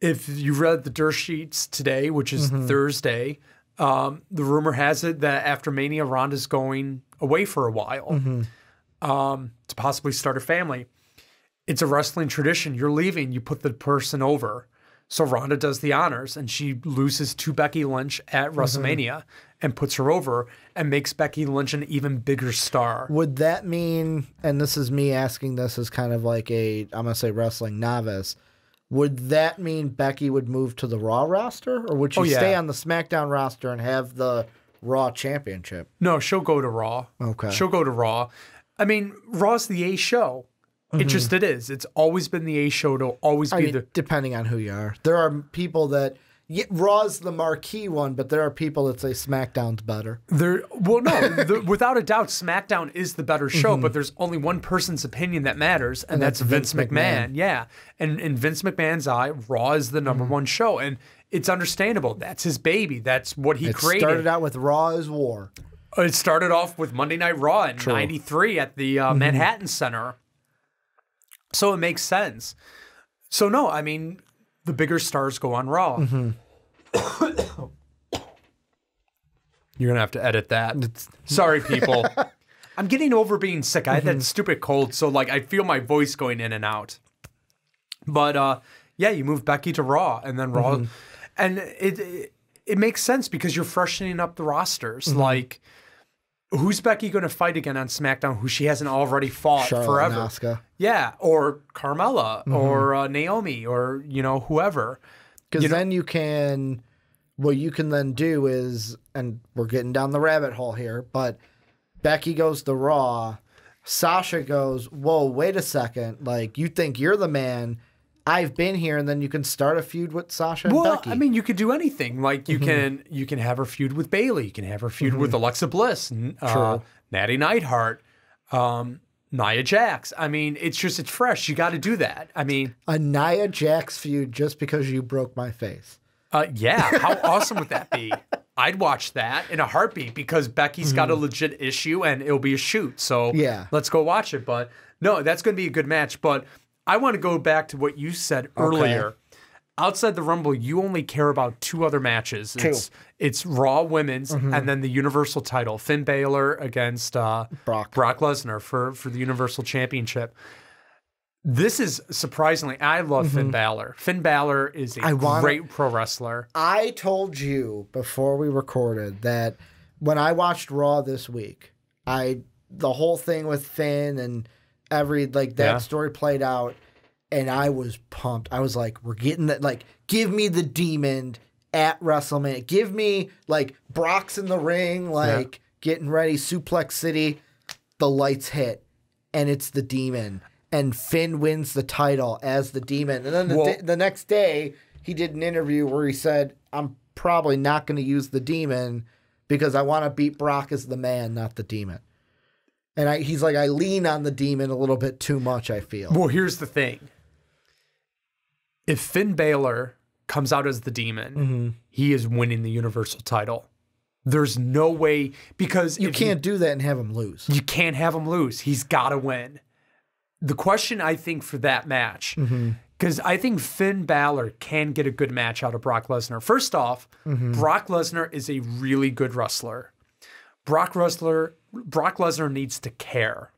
S3: if you read the dirt sheets today, which is Thursday, the rumor has it that after Mania, Ronda's going away for a while to possibly start a family. It's a wrestling tradition. You're leaving, you put the person over. So Ronda does the honors, and she loses to Becky Lynch at WrestleMania and puts her over and makes Becky Lynch an even bigger star.
S2: Would that mean, and this is me asking this as kind of like I'm going to say wrestling novice, would that mean Becky would move to the Raw roster? Or would she stay on the SmackDown roster and have the Raw championship?
S3: No, she'll go to Raw. Okay. She'll go to Raw. I mean, Raw's the A show. It is. It's always been the A show. It'll always be
S2: depending on who you are. There are people that Raw's the marquee one, but there are people that say SmackDown's better.
S3: Without a doubt, SmackDown is the better show, but there's only one person's opinion that matters, and that's Vince McMahon. Yeah. And in Vince McMahon's eye, Raw is the number one show, and it's understandable. That's his baby. That's what he created. It
S2: started out with Raw is War.
S3: It started off with Monday Night Raw in '93 at the Manhattan Center. So it makes sense. So no, I mean, the bigger stars go on Raw. You're going to have to edit that. Sorry, people. I'm getting over being sick. I had that stupid cold, so like I feel my voice going in and out. But yeah, you move Becky to Raw, and then Raw. And it makes sense because you're freshening up the rosters. Like, who's Becky going to fight again on SmackDown who she hasn't already fought
S2: Charlotte
S3: forever?
S2: And Asuka.
S3: Yeah, or Carmella, or Naomi, or, whoever.
S2: Because then you can, what you can then do is, and we're getting down the rabbit hole here, but Becky goes to Raw. Sasha goes, whoa, wait a second. Like, you think you're the man. I've been here, and then you can start a feud with Sasha and Becky.
S3: I mean, you could do anything. Like you can have her feud with Bayley. You can have her feud with Alexa Bliss, Natty Neidhart, Nia Jax. I mean, it's fresh. You got to do that. I mean,
S2: a Nia Jax feud just because you broke my face.
S3: Yeah, how awesome would that be? I'd watch that in a heartbeat because Becky's got a legit issue and it'll be a shoot. So let's go watch it. But no, that's going to be a good match. But I want to go back to what you said earlier. Outside the Rumble, you only care about 2 other matches. It's Raw Women's and then the Universal title. Finn Balor against Brock Lesnar for the Universal Championship. This is surprisingly, I love Finn Balor. Finn Balor is a great pro wrestler.
S2: I told you before we recorded that when I watched Raw this week, the whole thing with Finn and that story played out, and I was pumped. I was like, we're getting that. Like, give me the Demon at WrestleMania. Give me Brock's in the ring, getting ready, Suplex City. The lights hit, and it's the Demon. And Finn wins the title as the Demon. And then the next day, he did an interview where he said, I'm probably not going to use the Demon because I want to beat Brock as the man, not the Demon. And he's like, I lean on the Demon a little bit too much, I feel.
S3: Well, here's the thing. If Finn Balor comes out as the Demon, he is winning the Universal title. There's no way, because
S2: you can't do that and have him lose.
S3: You can't have him lose. He's got to win. The question, I think, for that match, because I think Finn Balor can get a good match out of Brock Lesnar. First off, Brock Lesnar is a really good wrestler. Brock Lesnar needs to care.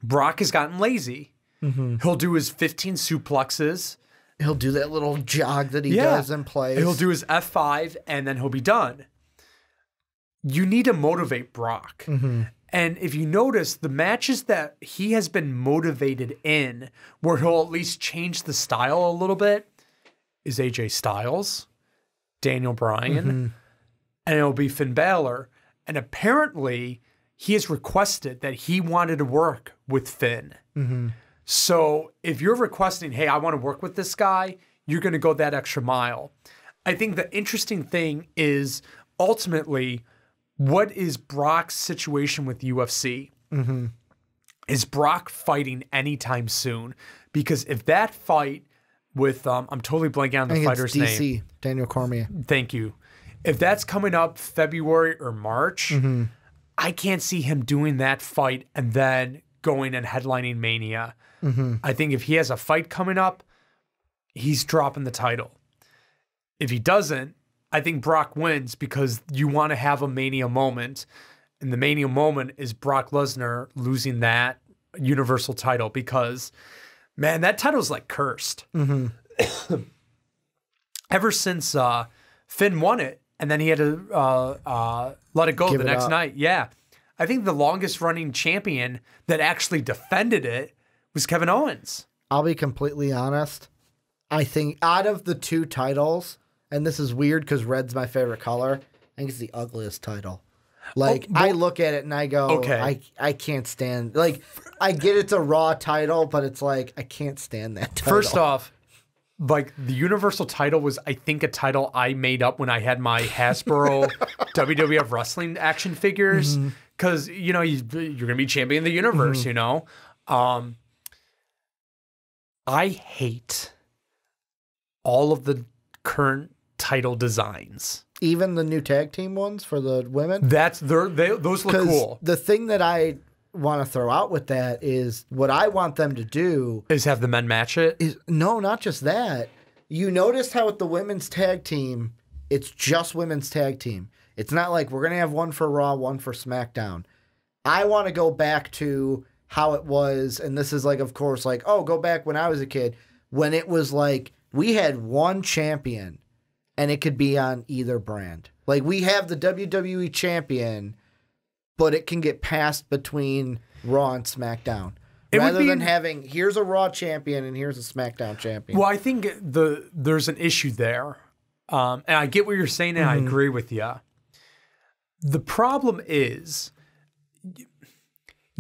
S3: Brock has gotten lazy. He'll do his 15 suplexes.
S2: He'll do that little jog that he does in place.
S3: He'll do his F5, and then he'll be done. You need to motivate Brock. And if you notice, the matches that he has been motivated in, where he'll at least change the style a little bit, is AJ Styles, Daniel Bryan, and it'll be Finn Balor. And apparently, he has requested that he wanted to work with Finn. So if you're requesting, hey, I want to work with this guy, you're going to go that extra mile. I think the interesting thing is ultimately, what is Brock's situation with UFC? Is Brock fighting anytime soon? Because if that fight with, I'm totally blanking on the fighter's name.
S2: Daniel Cormier.
S3: Thank you. If that's coming up February or March, I can't see him doing that fight and then going and headlining Mania. I think if he has a fight coming up, he's dropping the title. If he doesn't, I think Brock wins because you want to have a Mania moment. And the Mania moment is Brock Lesnar losing that Universal title because, man, that title's like cursed. Ever since Finn won it, and then he had to let it go the next night. Yeah. I think the longest running champion that actually defended it was Kevin Owens.
S2: I'll be completely honest. I think out of the 2 titles, and this is weird because red's my favorite color, I think it's the ugliest title. I look at it and I go, I can't stand. I get it's a Raw title, but it's like, I can't stand that title.
S3: First off, the Universal title was, I think, a title I made up when I had my Hasbro WWF wrestling action figures. Because, you're going to be champion of the universe, I hate all of the current title designs.
S2: Even the new tag team ones for the women?
S3: Those look cool.
S2: The thing that I want to throw out with that is what I want them to do
S3: is have the men match it.
S2: No, not just that. You notice how with the women's tag team, it's just women's tag team. It's not like we're going to have one for Raw, one for SmackDown. I want to go back to how it was, and this is of course, go back when I was a kid, when it was we had one champion, and it could be on either brand. We have the WWE champion, but it can get passed between Raw and SmackDown. Rather than having, here's a Raw champion and here's a SmackDown champion.
S3: Well, I think there's an issue there. And I get what you're saying, and I agree with you. The problem is,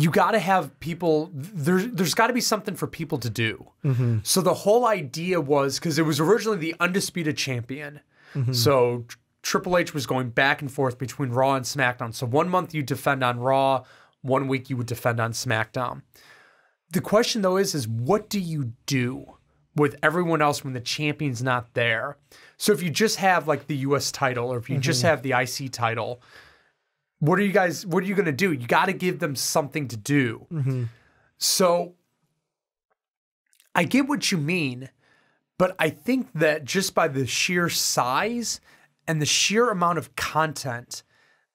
S3: you got to have people, there's got to be something for people to do. So the whole idea was, because it was originally the undisputed champion. So Triple H was going back and forth between Raw and SmackDown. So 1 month you defend on Raw, 1 week you would defend on SmackDown. The question though is what do you do with everyone else when the champion's not there? So if you just have like the US title, or if you just have the IC title, what are you going to do? You got to give them something to do. So I get what you mean, but I think that just by the sheer size and the sheer amount of content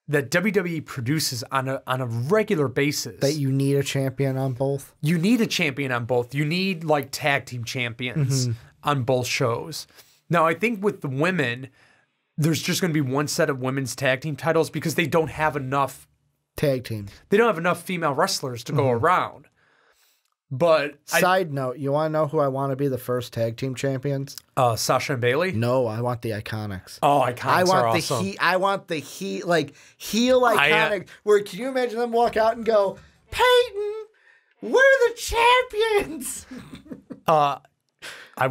S3: that WWE produces on a regular basis,
S2: that you need a champion on both.
S3: You need a champion on both. You need like tag team champions on both shows. Now, I think with the women, there's just going to be one set of women's tag team titles because they don't have enough
S2: tag teams.
S3: They don't have enough female wrestlers to go around. But
S2: side note, you want to know who I want to be the first tag team champions?
S3: Sasha and Bailey?
S2: No, I want the Iconics.
S3: Oh, Iconics are awesome.
S2: I want the heel Iconic. Where can you imagine them walk out and go, Peyton, we're the champions.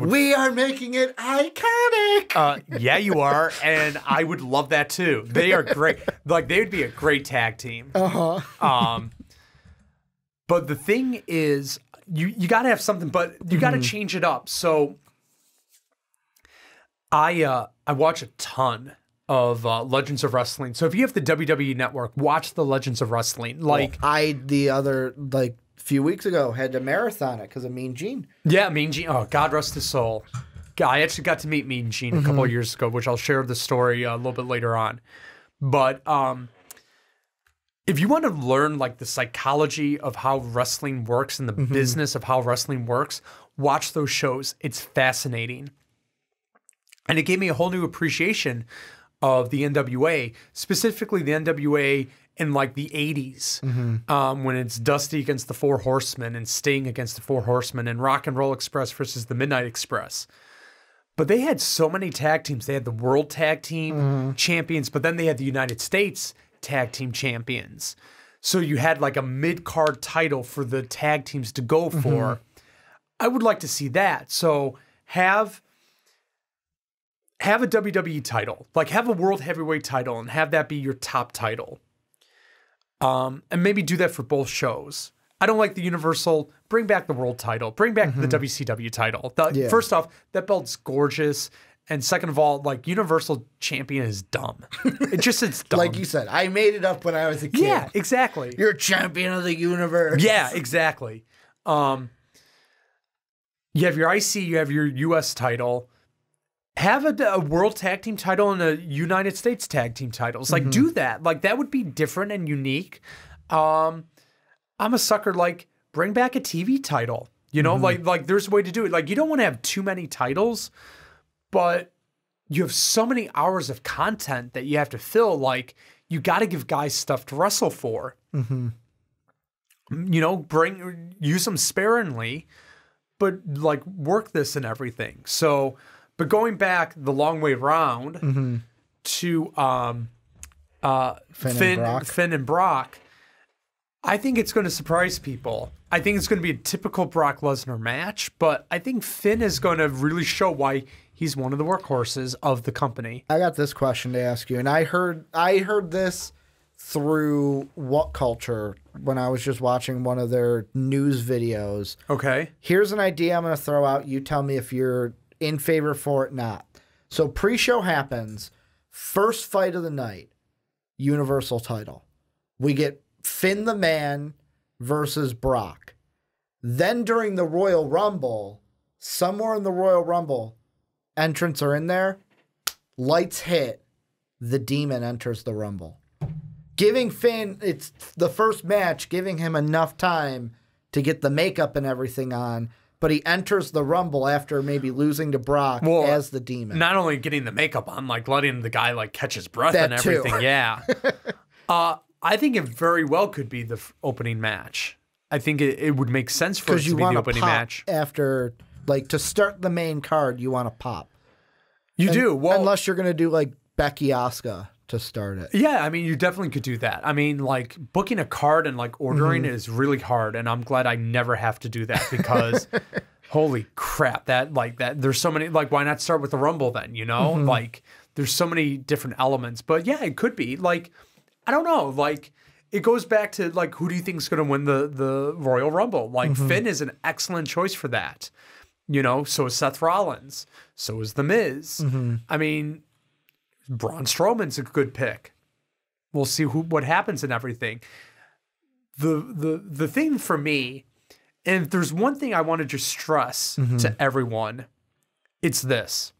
S2: We are making it iconic.
S3: Yeah, you are, and I would love that too. They are great. Like they would be a great tag team. But the thing is, you got to have something, but you got to change it up. So I watch a ton of Legends of Wrestling. So if you have the WWE Network, watch the Legends of Wrestling. Like
S2: few weeks ago had to marathon it because of Mean Gene.
S3: Yeah, Mean Gene. Oh, God rest his soul. I actually got to meet Mean Gene a couple of years ago, which I'll share the story a little bit later on. But if you want to learn like the psychology of how wrestling works and the business of how wrestling works, watch those shows. It's fascinating. And it gave me a whole new appreciation of the NWA, specifically the NWA in like the 80s, when it's Dusty against the Four Horsemen and Sting against the Four Horsemen and Rock and Roll Express versus the Midnight Express. But they had so many tag teams. They had the World Tag Team Champions, but then they had the United States Tag Team Champions. So you had like a mid-card title for the tag teams to go for. I would like to see that. So have a WWE title, like have a World Heavyweight title and have that be your top title. And maybe do that for both shows. I don't like the Universal. Bring back the World title. Bring back the WCW title. First off, that belt's gorgeous. And second of all, like Universal Champion is dumb. It's dumb.
S2: Like you said, I made it up when I was a kid.
S3: Yeah, exactly.
S2: You're champion of the universe.
S3: Yeah, exactly. You have your IC, you have your US title. Have a World Tag Team title and a United States Tag Team titles. Like, do that. Like, that would be different and unique. I'm a sucker, like, bring back a TV title. You know, like there's a way to do it. Like, you don't want to have too many titles, but you have so many hours of content that you have to fill. Like, you got to give guys stuff to wrestle for. You know, use them sparingly, but, like, work this and everything. So... But going back the long way around to Finn and Brock, I think it's going to surprise people. I think it's going to be a typical Brock Lesnar match, but I think Finn is going to really show why he's one of the workhorses of the company.
S2: I got this question to ask you, and I heard this through What Culture when I was just watching one of their news videos.
S3: Okay.
S2: Here's an idea I'm going to throw out. You tell me if you're in favor for it, not. So pre-show happens, first fight of the night, Universal title. We get Finn the Man versus Brock. Then during the Royal Rumble, somewhere in the Royal Rumble, entrants are in there, lights hit, the Demon enters the Rumble. Giving Finn, it's the first match, giving him enough time to get the makeup and everything on, but he enters the Rumble after maybe losing to Brock as the Demon.
S3: Not only getting the makeup on, like letting the guy like catch his breath and everything. Yeah. I think it very well could be the opening match. I think it would make sense for it to be the opening match.
S2: After, like, to start the main card, you want to pop.
S3: You do. Well,
S2: unless you're going to do like Becky Asuka to start it.
S3: Yeah, I mean, you definitely could do that. I mean, like booking a card and like ordering it is really hard, and I'm glad I never have to do that because holy crap, that there's so many, like, why not start with the Rumble then, you know? Like there's so many different elements. But yeah, it could be like, I don't know, like it goes back to like, who do you think is going to win the Royal Rumble? Like Finn is an excellent choice for that. You know, so is Seth Rollins. So is The Miz. I mean, Braun Strowman's a good pick. We'll see what happens and everything. The thing for me, and if there's one thing I want to just stress to everyone, it's this.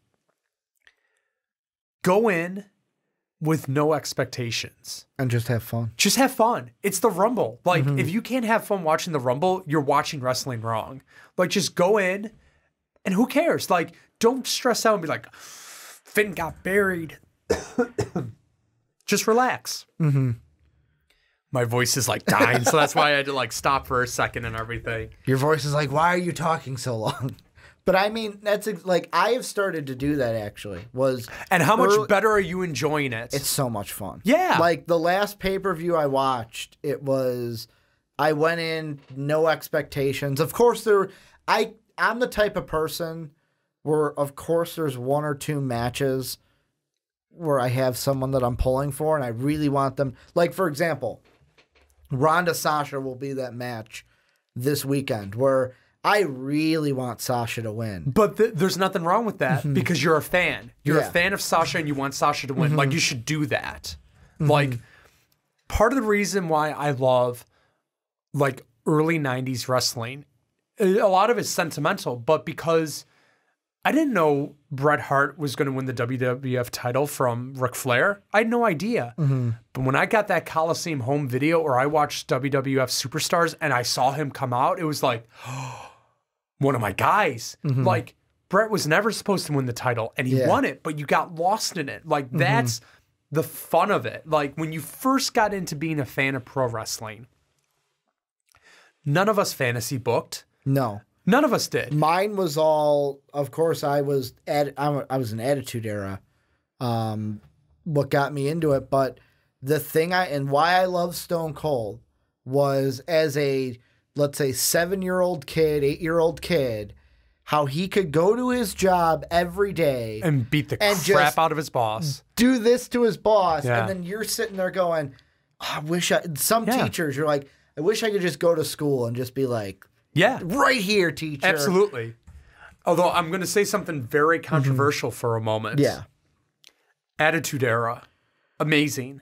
S3: Go in with no expectations.
S2: And just have fun.
S3: Just have fun. It's the Rumble. Like, if you can't have fun watching the Rumble, you're watching wrestling wrong. Like, just go in, and who cares? Like, don't stress out and be like, Finn got buried. Just relax. My voice is like dying, so that's why I had to like stop for a second and everything.
S2: Your voice is like, why are you talking so long? But I mean, that's like, I have started to do that actually.
S3: And how much better are you enjoying it?
S2: It's so much fun.
S3: Yeah.
S2: Like the last pay-per-view I watched, I went in, no expectations. Of course, I'm the type of person where, of course, there's one or two matches where I have someone that I'm pulling for and I really want them. Like, for example, Ronda Sasha will be that match this weekend where I really want Sasha to win.
S3: But there's nothing wrong with that because you're a fan. You're a fan of Sasha and you want Sasha to win. Like, you should do that. Like, part of the reason why I love, like, early 90s wrestling, a lot of it's sentimental, but because I didn't know Bret Hart was going to win the WWF title from Ric Flair. I had no idea. But when I got that Coliseum home video or I watched WWF Superstars and I saw him come out, it was like, oh, one of my guys. Like, Bret was never supposed to win the title and he won it, but you got lost in it. Like, that's the fun of it. Like, when you first got into being a fan of pro wrestling, none of us fantasy booked.
S2: No.
S3: None of us did.
S2: Mine was all, of course, I was an Attitude Era. What got me into it, but the thing and why I love Stone Cold was as a, let's say, 7-year-old kid, 8-year-old kid, how he could go to his job every day
S3: and beat the crap out of his boss.
S2: Do this to his boss, and then you're sitting there going, oh, some teachers, you're like, I wish I could just go to school and just be like,
S3: yeah,
S2: right here, teacher.
S3: Absolutely. Although I'm going to say something very controversial for a moment.
S2: Yeah.
S3: Attitude Era, amazing.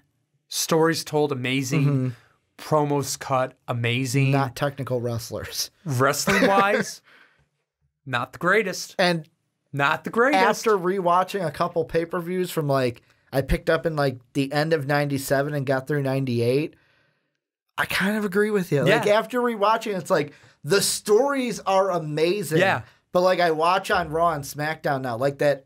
S3: Stories told, amazing. Promos cut, amazing.
S2: Not technical wrestlers.
S3: Wrestling-wise, not the greatest.
S2: And
S3: not the greatest.
S2: After rewatching a couple pay-per-views from like, I picked up in like the end of 97 and got through 98, I kind of agree with you. Yeah. Like after rewatching, it's like, the stories are amazing. Yeah. But like I watch on Raw and SmackDown now, like that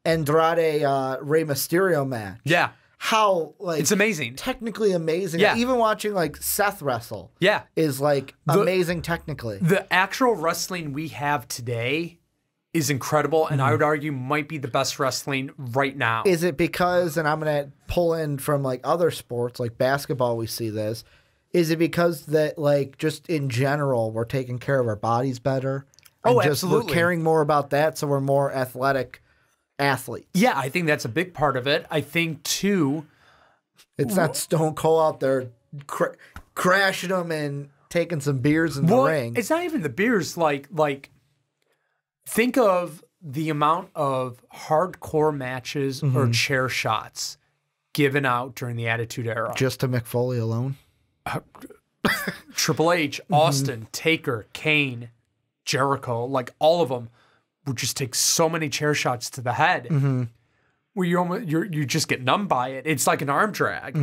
S2: Andrade Rey Mysterio match.
S3: Yeah.
S2: How like
S3: it's amazing.
S2: Technically amazing.
S3: Yeah.
S2: Even watching like Seth wrestle.
S3: Yeah.
S2: Is like amazing technically.
S3: The actual wrestling we have today is incredible and I would argue might be the best wrestling right now.
S2: Is it because, and I'm gonna pull in from like other sports, like basketball we see this. Is it because that, like, just in general, we're taking care of our bodies better?
S3: Oh, absolutely.
S2: We're caring more about that, so we're more athletic athletes.
S3: Yeah, I think that's a big part of it. I think, too...
S2: It's not Stone Cold out there crashing them and taking some beers in the ring.
S3: It's not even the beers. Like, think of the amount of hardcore matches or chair shots given out during the Attitude Era.
S2: Just to Mick Foley alone?
S3: Triple H, Austin, Taker, Kane, Jericho, like all of them would just take so many chair shots to the head where you just get numb by it. It's like an arm drag.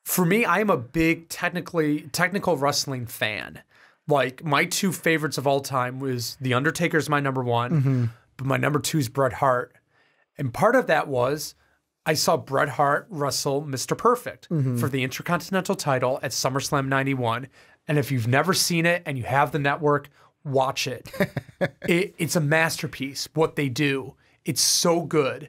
S3: For me, I am a big technical wrestling fan. Like my two favorites of all time was The Undertaker's my number one, but my number two is Bret Hart. And part of that was I saw Bret Hart wrestle Mr. Perfect for the Intercontinental title at SummerSlam 91. And if you've never seen it and you have the network, watch it. It's a masterpiece, what they do. It's so good.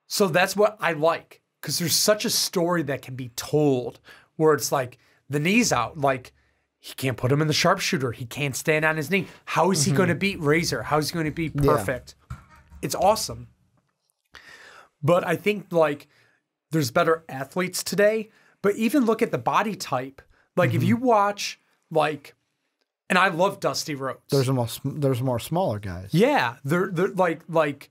S3: So that's what I like, because there's such a story that can be told where it's like the knee's out, like he can't put him in the sharpshooter. He can't stand on his knee. How is he going to beat Razor? How is he going to be perfect? Yeah. It's awesome. But I think like there's better athletes today, but even look at the body type. Like if you watch like, and I love Dusty Rhodes.
S2: There's more smaller guys.
S3: Yeah. They're like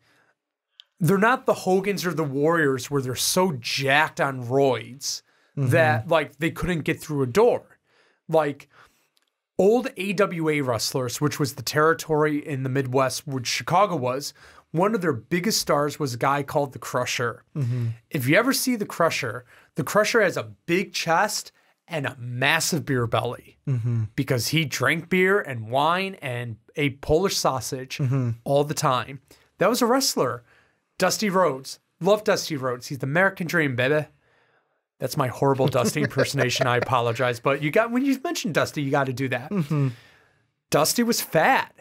S3: they're not the Hogans or the Warriors where they're so jacked on roids that like they couldn't get through a door. Like old AWA wrestlers, which was the territory in the Midwest, which Chicago was, one of their biggest stars was a guy called the Crusher. If you ever see the Crusher has a big chest and a massive beer belly because he drank beer and wine and ate Polish sausage all the time. That was a wrestler. Dusty Rhodes. Love Dusty Rhodes. He's the American Dream, baby. That's my horrible Dusty impersonation. I apologize. But when you mentioned Dusty, you got to do that. Dusty was fat,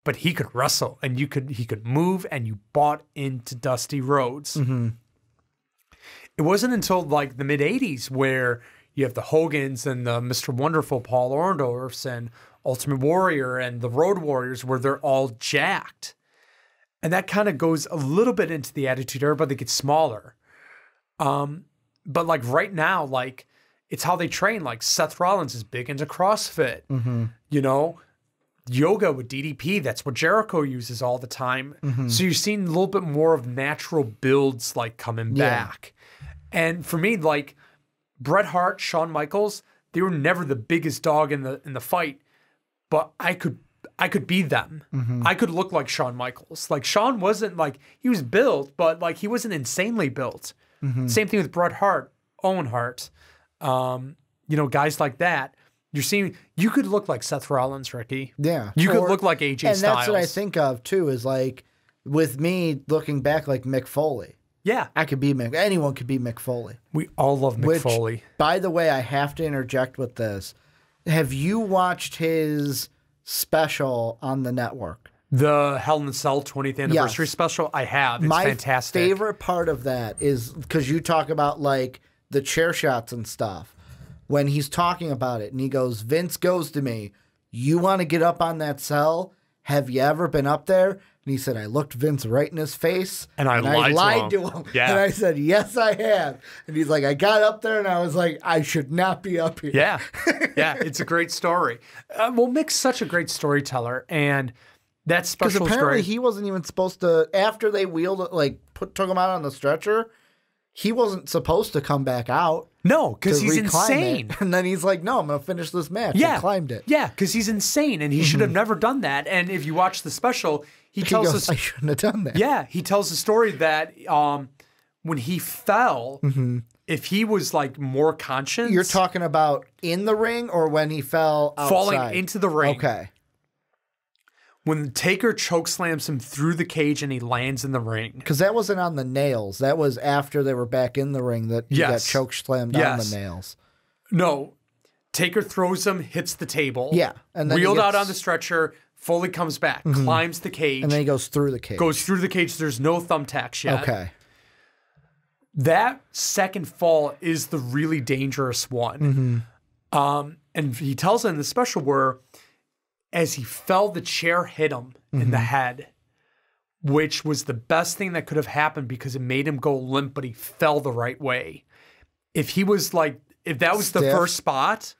S3: but he could wrestle and he could move, and you bought into Dusty Rhodes. It wasn't until like the mid-'80s where you have the Hogans and the Mr. Wonderful Paul Orndorffs and Ultimate Warrior and the Road Warriors where they're all jacked. And that kind of goes a little bit into the Attitude Era, but they get smaller. But like right now, like it's how they train. Like Seth Rollins is big into CrossFit. You know, yoga with DDP. That's what Jericho uses all the time. So you're seeing a little bit more of natural builds like coming back. And for me, like Bret Hart, Shawn Michaels, they were never the biggest dog in the fight, but I could be them. I could look like Shawn Michaels. Like Shawn wasn't like, he was built, but like he wasn't insanely built. Same thing with Bret Hart, Owen Hart, you know, guys like that. You're seeing, you could look like Seth Rollins, Ricky. Yeah. You could look like AJ Styles.
S2: And that's what I think of too, is like with me looking back like Mick Foley.
S3: Yeah.
S2: I could be Mick. Anyone could be Mick Foley.
S3: We all love Mick Foley.
S2: By the way, I have to interject with this. Have you watched his special on the network?
S3: The Hell in a Cell 20th anniversary special? I have. It's fantastic.
S2: My favorite part of that is because you talk about like the chair shots and stuff. When he's talking about it and he goes, Vince goes to me, you want to get up on that cell? Have you ever been up there? And he said, I looked Vince right in his face.
S3: And I lied to him.
S2: Yeah. And I said, yes, I have. And he's like, I got up there and I was like, I should not be up here.
S3: Yeah. Yeah. It's a great story. Well, Mick's such a great storyteller. And that special
S2: because apparently he wasn't even supposed to, after they wheeled it, like took him out on the stretcher, he wasn't supposed to come back out.
S3: No, because he's insane.
S2: And then he's like, no, I'm going to finish this match. Yeah. And climbed it.
S3: Yeah, because he's insane and he should have never done that. And if you watch the special, he tells us,
S2: I shouldn't have done that.
S3: Yeah, he tells the story that when he fell, if he was like more conscious.
S2: You're talking about in the ring or when he fell outside?
S3: Falling into the ring.
S2: Okay.
S3: When Taker chokeslams him through the cage and he lands in the ring.
S2: Because that wasn't on the nails. That was after they were back in the ring that he got chokeslammed on the nails.
S3: No. Taker throws him, hits the table.
S2: Yeah.
S3: And then wheeled out on the stretcher. Foley comes back, climbs the cage.
S2: And then he goes through the cage.
S3: Goes through the cage. There's no thumbtacks yet.
S2: Okay.
S3: That second fall is the really dangerous one. And he tells it in the special where as he fell, the chair hit him in the head, which was the best thing that could have happened because it made him go limp, but he fell the right way. If he was like, if that was the first spot,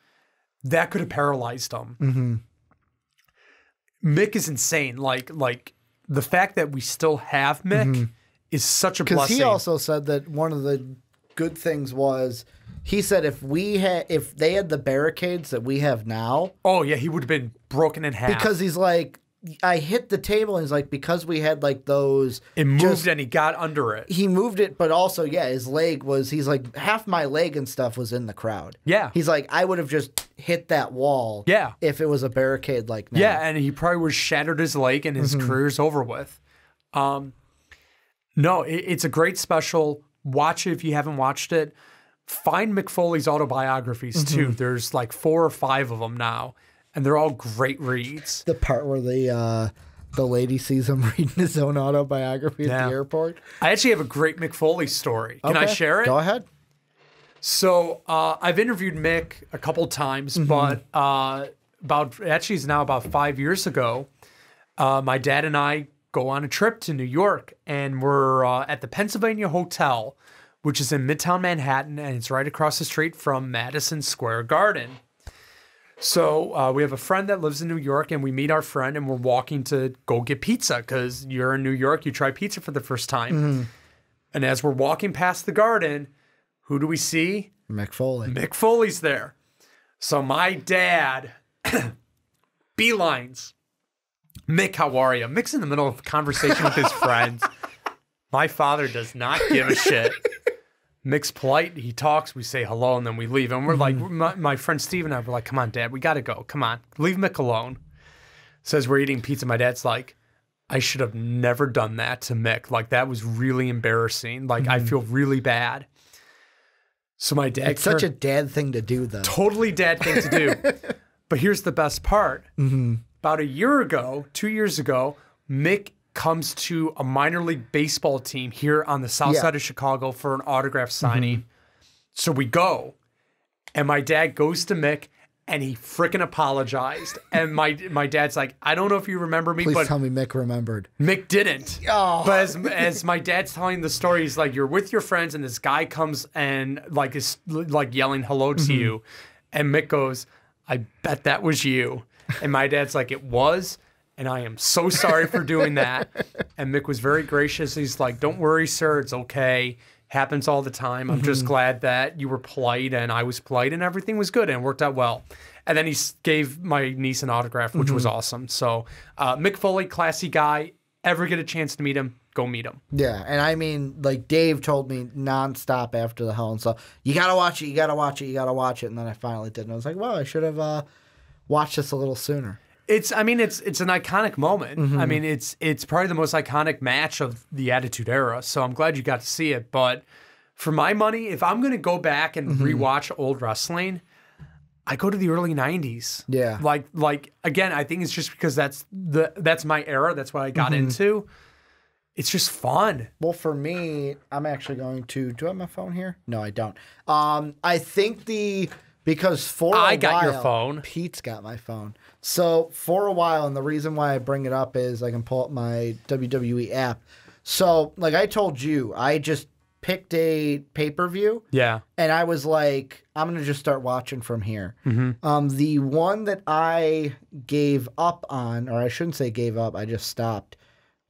S3: that could have paralyzed him. Mick is insane. Like the fact that we still have Mick is such a blessing.
S2: Because he also said that one of the good things was, he said if they had the barricades that we have now.
S3: Oh yeah, he would have been broken in half.
S2: Because he's like, I hit the table and he's like, because we had like those.
S3: It moved and he got under it.
S2: He moved it, but also, yeah, his leg was, he's like, half my leg and stuff was in the crowd.
S3: Yeah.
S2: He's like, I would have just hit that wall.
S3: Yeah.
S2: If it was a barricade like now.
S3: Yeah, and he probably would have shattered his leg and his career's over with. No, it's a great special. Watch it if you haven't watched it. Find Mick Foley's autobiographies too. There's like 4 or 5 of them now, and they're all great reads.
S2: The part where the lady sees him reading his own autobiography at the airport.
S3: I actually have a great Mick Foley story. Can I share it?
S2: Go ahead.
S3: So I've interviewed Mick a couple times, but it's now about 5 years ago, my dad and I go on a trip to New York, and we're at the Pennsylvania Hotel, which is in Midtown Manhattan, and it's right across the street from Madison Square Garden. So we have a friend that lives in New York, and we meet our friend, and we're walking to go get pizza because you're in New York, you try pizza for the first time. And as we're walking past the garden, who do we see?
S2: Mick Foley.
S3: Mick Foley's there. So my dad beelines. Mick, how are you? Mick's in the middle of a conversation with his friends. My father does not give a shit. Mick's polite. He talks. We say hello, and then we leave. And we're like, my friend Steve and I were like, come on, Dad, we got to go. Come on. Leave Mick alone. Says we're eating pizza. My dad's like, I should have never done that to Mick. Like, that was really embarrassing. Like, I feel really bad. So my dad...
S2: It's such a dad thing to do, though.
S3: Totally dad thing to do. But here's the best part. About a year ago, 2 years ago, Mick comes to a minor league baseball team here on the south side of Chicago for an autograph signing. So we go, and my dad goes to Mick, and he freaking apologized. And my dad's like, I don't know if you remember me,
S2: Please tell me Mick remembered.
S3: Mick didn't.
S2: Oh.
S3: But as my dad's telling the story, he's like, you're with your friends, and this guy comes and like is like yelling hello to you. And Mick goes, I bet that was you. And my dad's like, it was, and I am so sorry for doing that. And Mick was very gracious. He's like, don't worry, sir. It's okay. Happens all the time. I'm just glad that you were polite and I was polite and everything was good and it worked out well. And then he gave my niece an autograph, which was awesome. So Mick Foley, classy guy. Ever get a chance to meet him, go meet him.
S2: Yeah, and I mean, like Dave told me nonstop after the Hell in Cell, you got to watch it, you got to watch it, you got to watch it. And then I finally did. And I was like, well, I should have... watch this a little sooner.
S3: It's an iconic moment. I mean, it's probably the most iconic match of the Attitude Era. So I'm glad you got to see it. But for my money, if I'm going to go back and rewatch old wrestling, I go to the early 90s. Yeah. Like again, I think it's just because that's my era. That's what I got into. It's just fun.
S2: Well, for me, I'm actually going to... Do I have my phone here? No, I don't. I think because for a while...
S3: I got your phone.
S2: Pete's got my phone. So for a while, and the reason why I bring it up is I can pull up my WWE app. So like I told you, I just picked a pay-per-view. Yeah. And I was like, I'm going to just start watching from here. The one that I gave up on, or I shouldn't say gave up, I just stopped,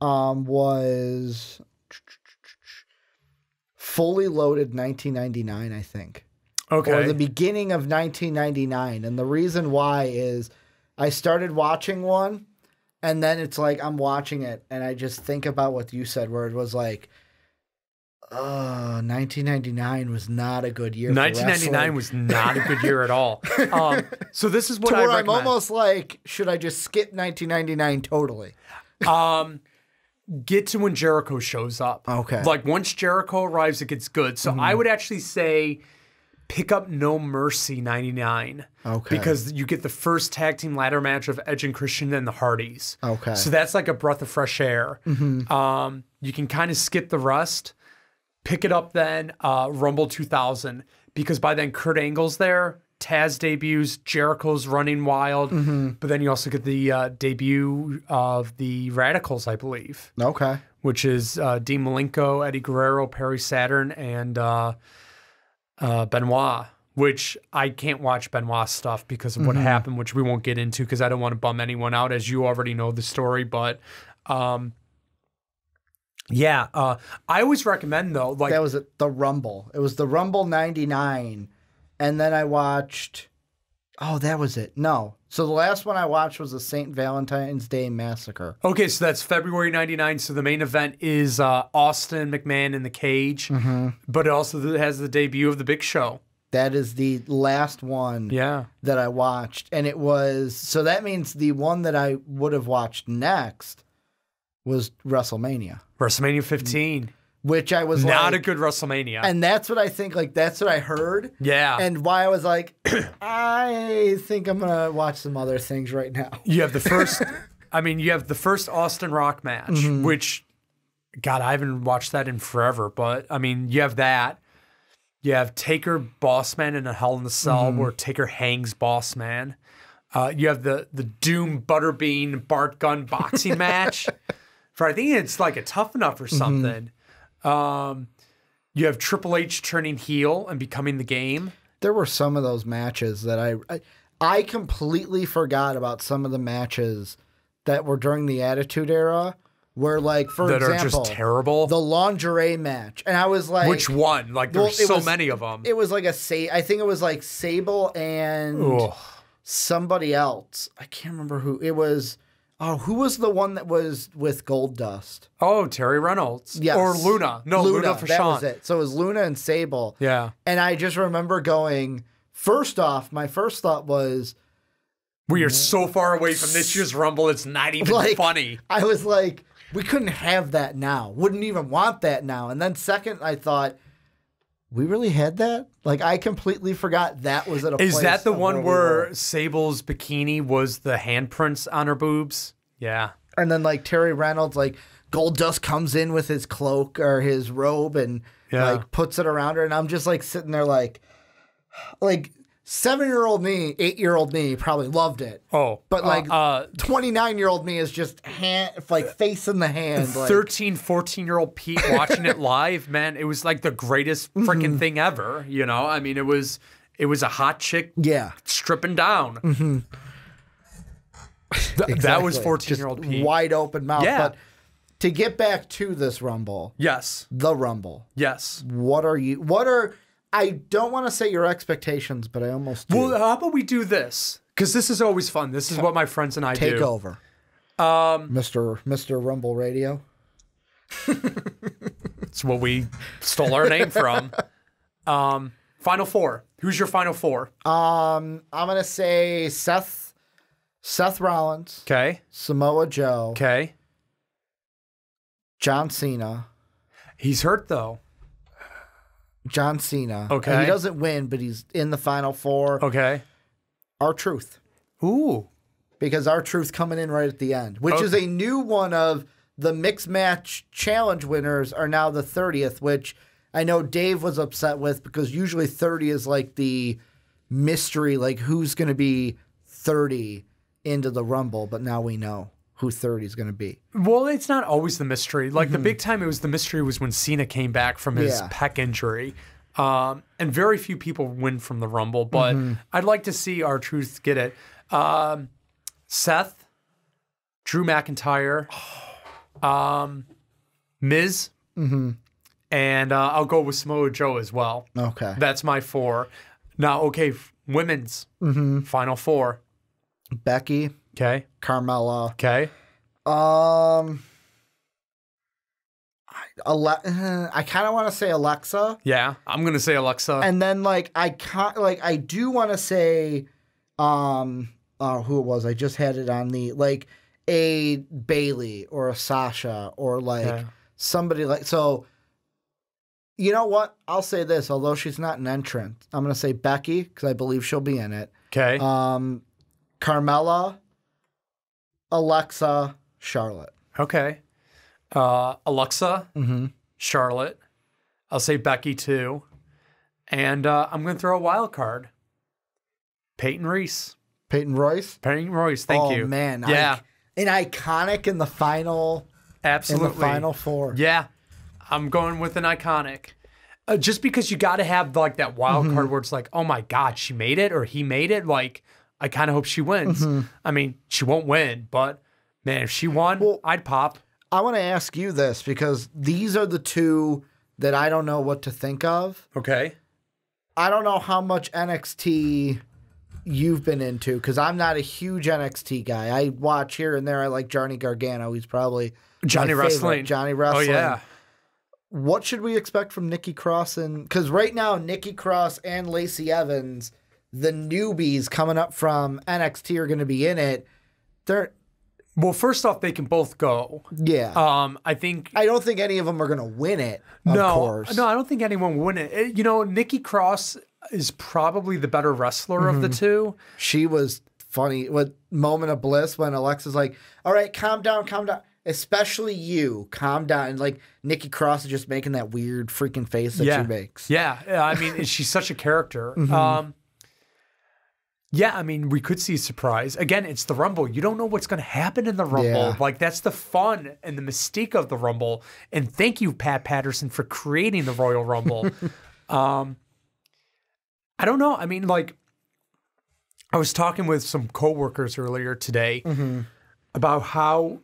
S2: was Fully Loaded 1999, I think. Okay. Or the beginning of 1999. And the reason why is I started watching one, and then it's like I'm watching it, and I just think about what you said, where it was like, 1999 was not a good year.
S3: 1999 was not a good year at all. So this is what I recommend.
S2: I'm almost like, should I just skip 1999 totally?
S3: Get to when Jericho shows up. Okay. Like once Jericho arrives, it gets good. So I would actually say pick up No Mercy 99. Okay. Because you get the first tag team ladder match of Edge and Christian and the Hardys. Okay. So that's like a breath of fresh air. You can kind of skip the rest. Pick it up then, Rumble 2000. Because by then Kurt Angle's there. Taz debuts, Jericho's running wild, but then you also get the debut of the Radicals, I believe. Okay. Which is Dean Malenko, Eddie Guerrero, Perry Saturn, and Benoit, which I can't watch Benoit stuff because of what happened, which we won't get into because I don't want to bum anyone out, as you already know the story. But yeah, I always recommend, though. Like
S2: that was the Rumble. It was the Rumble 99. And then I watched... Oh, that was it. No. So the last one I watched was the St. Valentine's Day Massacre.
S3: Okay, so that's February 99. So the main event is Austin McMahon in the cage. But it also has the debut of the Big Show.
S2: That is the last one that I watched. And it was... So that means the one that I would have watched next was WrestleMania.
S3: WrestleMania 15.
S2: Which I was
S3: not a good WrestleMania.
S2: And that's what I think, like, that's what I heard. Yeah. And why I was like, I think I'm going to watch some other things right now.
S3: You have the first I mean, you have the first Austin Rock match, which, God, I haven't watched that in forever. But, I mean, you have that. You have Taker Bossman in a Hell in a Cell where Taker hangs Bossman. You have the Doom Butterbean Bart Gunn boxing match. For I think it's like a Tough Enough or something. You have Triple H turning heel and becoming the Game.
S2: There were some of those matches that I completely forgot about some of the matches that were during the Attitude Era. Where, like, for example,
S3: are just terrible.
S2: The lingerie match, and I was like,
S3: which one? Like, there's so many of them.
S2: It was like I think it was like Sable and somebody else. I can't remember who it was. Oh, who was the one that was with Goldust?
S3: Oh, Terry Reynolds.
S2: Yes.
S3: Or Luna. No, Luna for
S2: that
S3: Sean.
S2: was it. So it was Luna and Sable.
S3: Yeah.
S2: And I just remember going. First off, my first thought was,
S3: we are so far away from this year's Rumble. It's not even funny.
S2: I was like, we couldn't have that now. Wouldn't even want that now. And then second, I thought, we really had that? Like, I completely forgot that was at a place.
S3: Is that the one where Sable's bikini was the handprints on her boobs? Yeah.
S2: And then, like, Terry Reynolds, like, Goldust comes in with his cloak or his robe and, like, puts it around her. And I'm just, like, sitting there like 7-year-old me, 8-year-old me probably loved it.
S3: Oh.
S2: But, like, 29-year-old me is just face in the hand. Like,
S3: 13, 14-year-old Pete watching it live, man, it was like the greatest freaking thing ever, you know? I mean, it was a hot chick stripping down.
S2: Exactly.
S3: That was 14-year-old Pete.
S2: Wide open mouth.
S3: Yeah.
S2: But to get back to this Rumble.
S3: Yes.
S2: The Rumble.
S3: Yes.
S2: I don't want to say your expectations, but I almost do.
S3: Well, how about we do this? Because this is always fun. This is what my friends and I do.
S2: Take over. Mr. Rumble Radio.
S3: It's what we stole our name from. Final four. Who's your final four?
S2: I'm going to say Seth Rollins.
S3: Okay.
S2: Samoa Joe.
S3: Okay.
S2: John Cena.
S3: He's hurt, though.
S2: John Cena.
S3: Okay.
S2: And he doesn't win, but he's in the final four.
S3: Okay.
S2: R-Truth.
S3: Ooh.
S2: Because R-Truth coming in right at the end, which is a new one of the mixed match challenge winners are now the 30th, which I know Dave was upset with because usually 30 is like the mystery, like who's going to be 30 into the Rumble, but now we know who 30 is going to be.
S3: Well, it's not always the mystery. Like the big time the mystery was when Cena came back from his pec injury. And very few people win from the Rumble, but I'd like to see R-Truth get it. Seth, Drew McIntyre, Miz, and I'll go with Samoa Joe as well.
S2: Okay.
S3: That's my four. Now, okay, women's final four.
S2: Becky.
S3: Okay.
S2: Carmella.
S3: Okay.
S2: I kind of want to say Alexa.
S3: Yeah, I'm gonna say Alexa.
S2: And then I do want to say who it was. I just had it on the a Bailey or a Sasha or somebody so. You know what? I'll say this. Although she's not an entrant, I'm gonna say Becky because I believe she'll be in it.
S3: Okay.
S2: Carmella, Alexa, Charlotte.
S3: Okay. Alexa, Charlotte. I'll say Becky too. And I'm going to throw a wild card. Peyton Royce.
S2: Peyton Royce?
S3: Peyton Royce, thank you.
S2: Oh, man.
S3: Yeah.
S2: An iconic in the final.
S3: Absolutely.
S2: In the final four.
S3: Yeah. I'm going with an iconic. Just because you got to have that wild card where it's like, oh my God, she made it or he made it. I kind of hope she wins. I mean, she won't win, but man, if she won, I'd pop.
S2: I want to ask you this because these are the two that I don't know what to think of.
S3: Okay.
S2: I don't know how much NXT you've been into because I'm not a huge NXT guy. I watch here and there. I like Johnny Gargano. He's probably
S3: Johnny Wrestling.
S2: Johnny Wrestling.
S3: Oh, yeah.
S2: What should we expect from Nikki Cross? Because right now, Nikki Cross and Lacey Evans, the newbies coming up from NXT are going to be in it.
S3: Well, first off, they can both go.
S2: Yeah.
S3: I
S2: don't think any of them are going to win it, of course.
S3: No, I don't think anyone will win it. Nikki Cross is probably the better wrestler of the two.
S2: She was funny, what moment of bliss when Alexa's like, all right, calm down. Especially you, calm down. And like Nikki Cross is just making that weird freaking face that she makes.
S3: Yeah. I mean, she's such a character. Yeah, I mean, we could see a surprise. Again, it's the Rumble. You don't know what's going to happen in the Rumble.
S2: Yeah.
S3: Like, that's the fun and the mystique of the Rumble. And thank you, Pat Patterson, for creating the Royal Rumble. I don't know. I mean, like, I was talking with some coworkers earlier today about how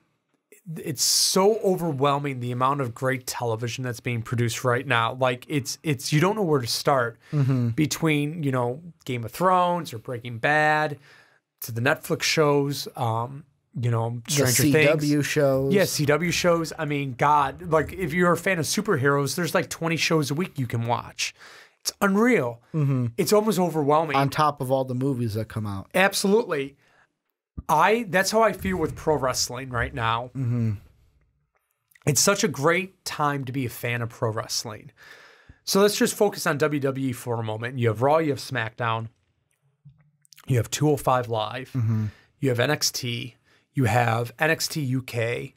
S3: it's so overwhelming, the amount of great television that's being produced right now. Like it's you don't know where to start between, you know, Game of Thrones or Breaking Bad to the Netflix shows, you know, Stranger Things.
S2: CW shows.
S3: Yeah, CW shows. I mean, God, like if you're a fan of superheroes, there's like 20 shows a week you can watch. It's unreal. It's almost overwhelming.
S2: On top of all the movies that come out.
S3: Absolutely. That's how I feel with pro wrestling right now. It's such a great time to be a fan of pro wrestling. So let's just focus on WWE for a moment. You have Raw, you have SmackDown, you have 205 Live, you have NXT, you have NXT UK,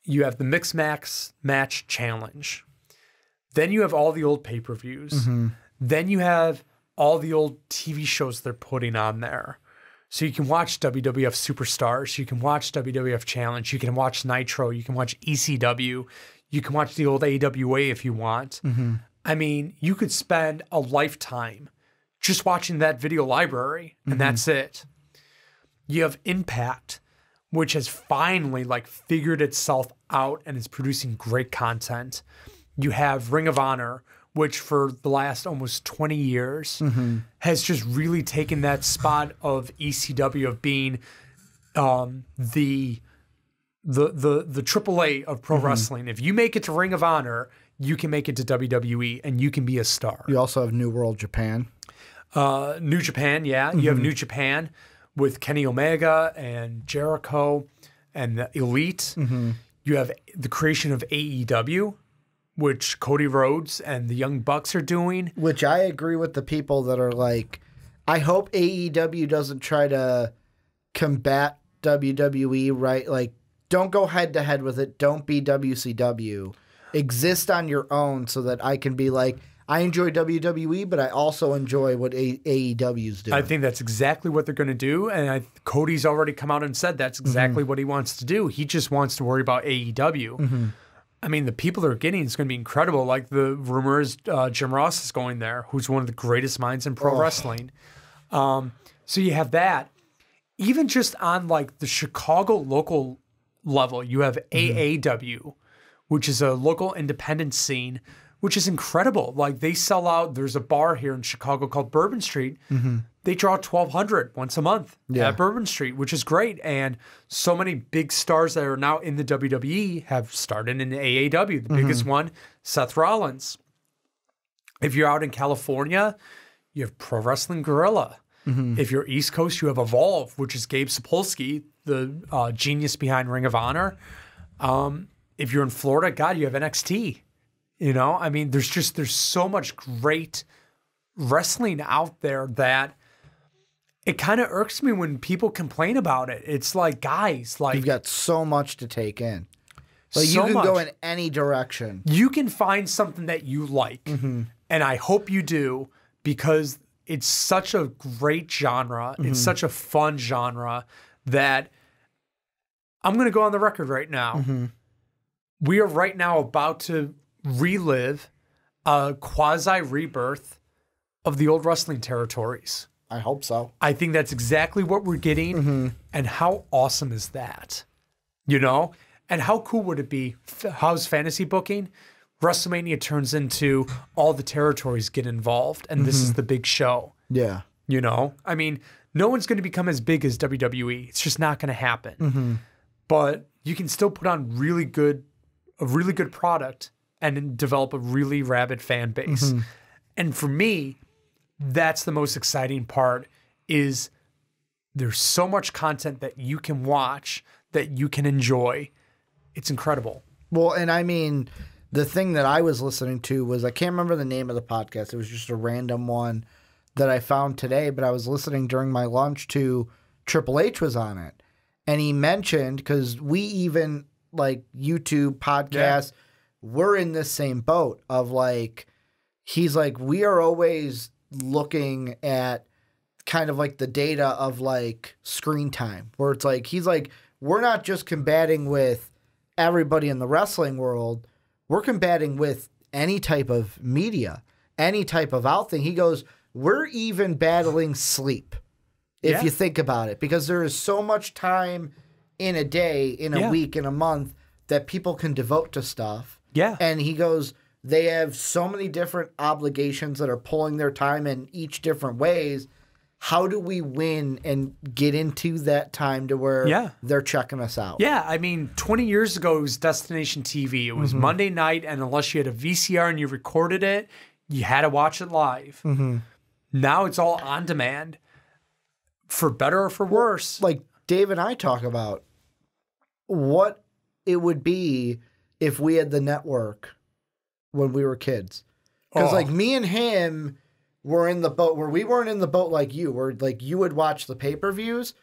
S3: you have the Mixed Match Challenge. Then you have all the old pay-per-views. Then you have all the old TV shows they're putting on there. So you can watch WWF Superstars, you can watch WWF Challenge, you can watch Nitro, you can watch ECW, you can watch the old AWA if you want. I mean, you could spend a lifetime just watching that video library, and that's it. You have Impact, which has finally like figured itself out and is producing great content. You have Ring of Honor, which for the last almost 20 years has just really taken that spot of ECW of being the AAA of pro wrestling. If you make it to Ring of Honor, you can make it to WWE and you can be a star.
S2: You also have New World Japan.
S3: New Japan, yeah. You have New Japan with Kenny Omega and Jericho and the Elite. You have the creation of AEW, which Cody Rhodes and the Young Bucks are doing.
S2: Which I agree with the people that are like, I hope AEW doesn't try to combat WWE, right? Like, don't go head to head with it. Don't be WCW. Exist on your own so that I can be like, I enjoy WWE, but I also enjoy what AEW's doing.
S3: I think that's exactly what they're going to do. And Cody's already come out and said that's exactly what he wants to do. He just wants to worry about AEW. I mean, the people they're getting is going to be incredible. Like the rumor is Jim Ross is going there, who's one of the greatest minds in pro wrestling. So you have that. Even just on like the Chicago local level, you have AAW, which is a local independent scene, which is incredible. Like they sell out. There's a bar here in Chicago called Bourbon Street. They draw 1,200 once a month at Bourbon Street, which is great. And so many big stars that are now in the WWE have started in AAW. The biggest one, Seth Rollins. If you're out in California, you have Pro Wrestling Guerrilla. If you're East Coast, you have Evolve, which is Gabe Sapolsky, the genius behind Ring of Honor. If you're in Florida, God, you have NXT. You know, I mean, there's so much great wrestling out there that it kind of irks me when people complain about it. It's like, guys, like
S2: you've got so much to take in. Like
S3: so
S2: you can
S3: much.
S2: go in any direction.
S3: You can find something that you like, and I hope you do, because it's such a great genre. It's such a fun genre that I'm going to go on the record right now. We are right now about to relive a quasi rebirth of the old wrestling territories.
S2: I hope so.
S3: I think that's exactly what we're getting. And how awesome is that? You know? And how cool would it be? How's fantasy booking? WrestleMania turns into all the territories get involved, and this is the big show.
S2: Yeah.
S3: You know? I mean, no one's going to become as big as WWE. It's just not going to happen. But you can still put on a really good product and develop a really rabid fan base. And for me, that's the most exciting part, is there's so much content that you can watch, that you can enjoy. It's incredible.
S2: Well, and I mean, the thing that I was listening to was, I can't remember the name of the podcast. It was just a random one that I found today, but I was listening during my lunch to Triple H was on it. And he mentioned, because we even, like, YouTube podcasts, we're in this same boat of, like, he's like, we are always looking at kind of like the data of, like, screen time, where it's like, he's like, we're not just combating with everybody in the wrestling world, we're combating with any type of media, any type of out thing. He goes, we're even battling sleep, if you think about it, because there is so much time in a day, in a week, in a month that people can devote to stuff.
S3: Yeah.
S2: And he goes, they have so many different obligations that are pulling their time in each different ways. How do we win and get into that time to where they're checking us out?
S3: Yeah, I mean, 20 years ago, it was Destination TV. It was Monday night, and unless you had a VCR and you recorded it, you had to watch it live. Now it's all on demand, for better or for worse.
S2: Like Dave and I talk about what it would be if we had the network when we were kids. Because like me and him were in the boat where we weren't in the boat like you, where like you would watch the pay-per-views.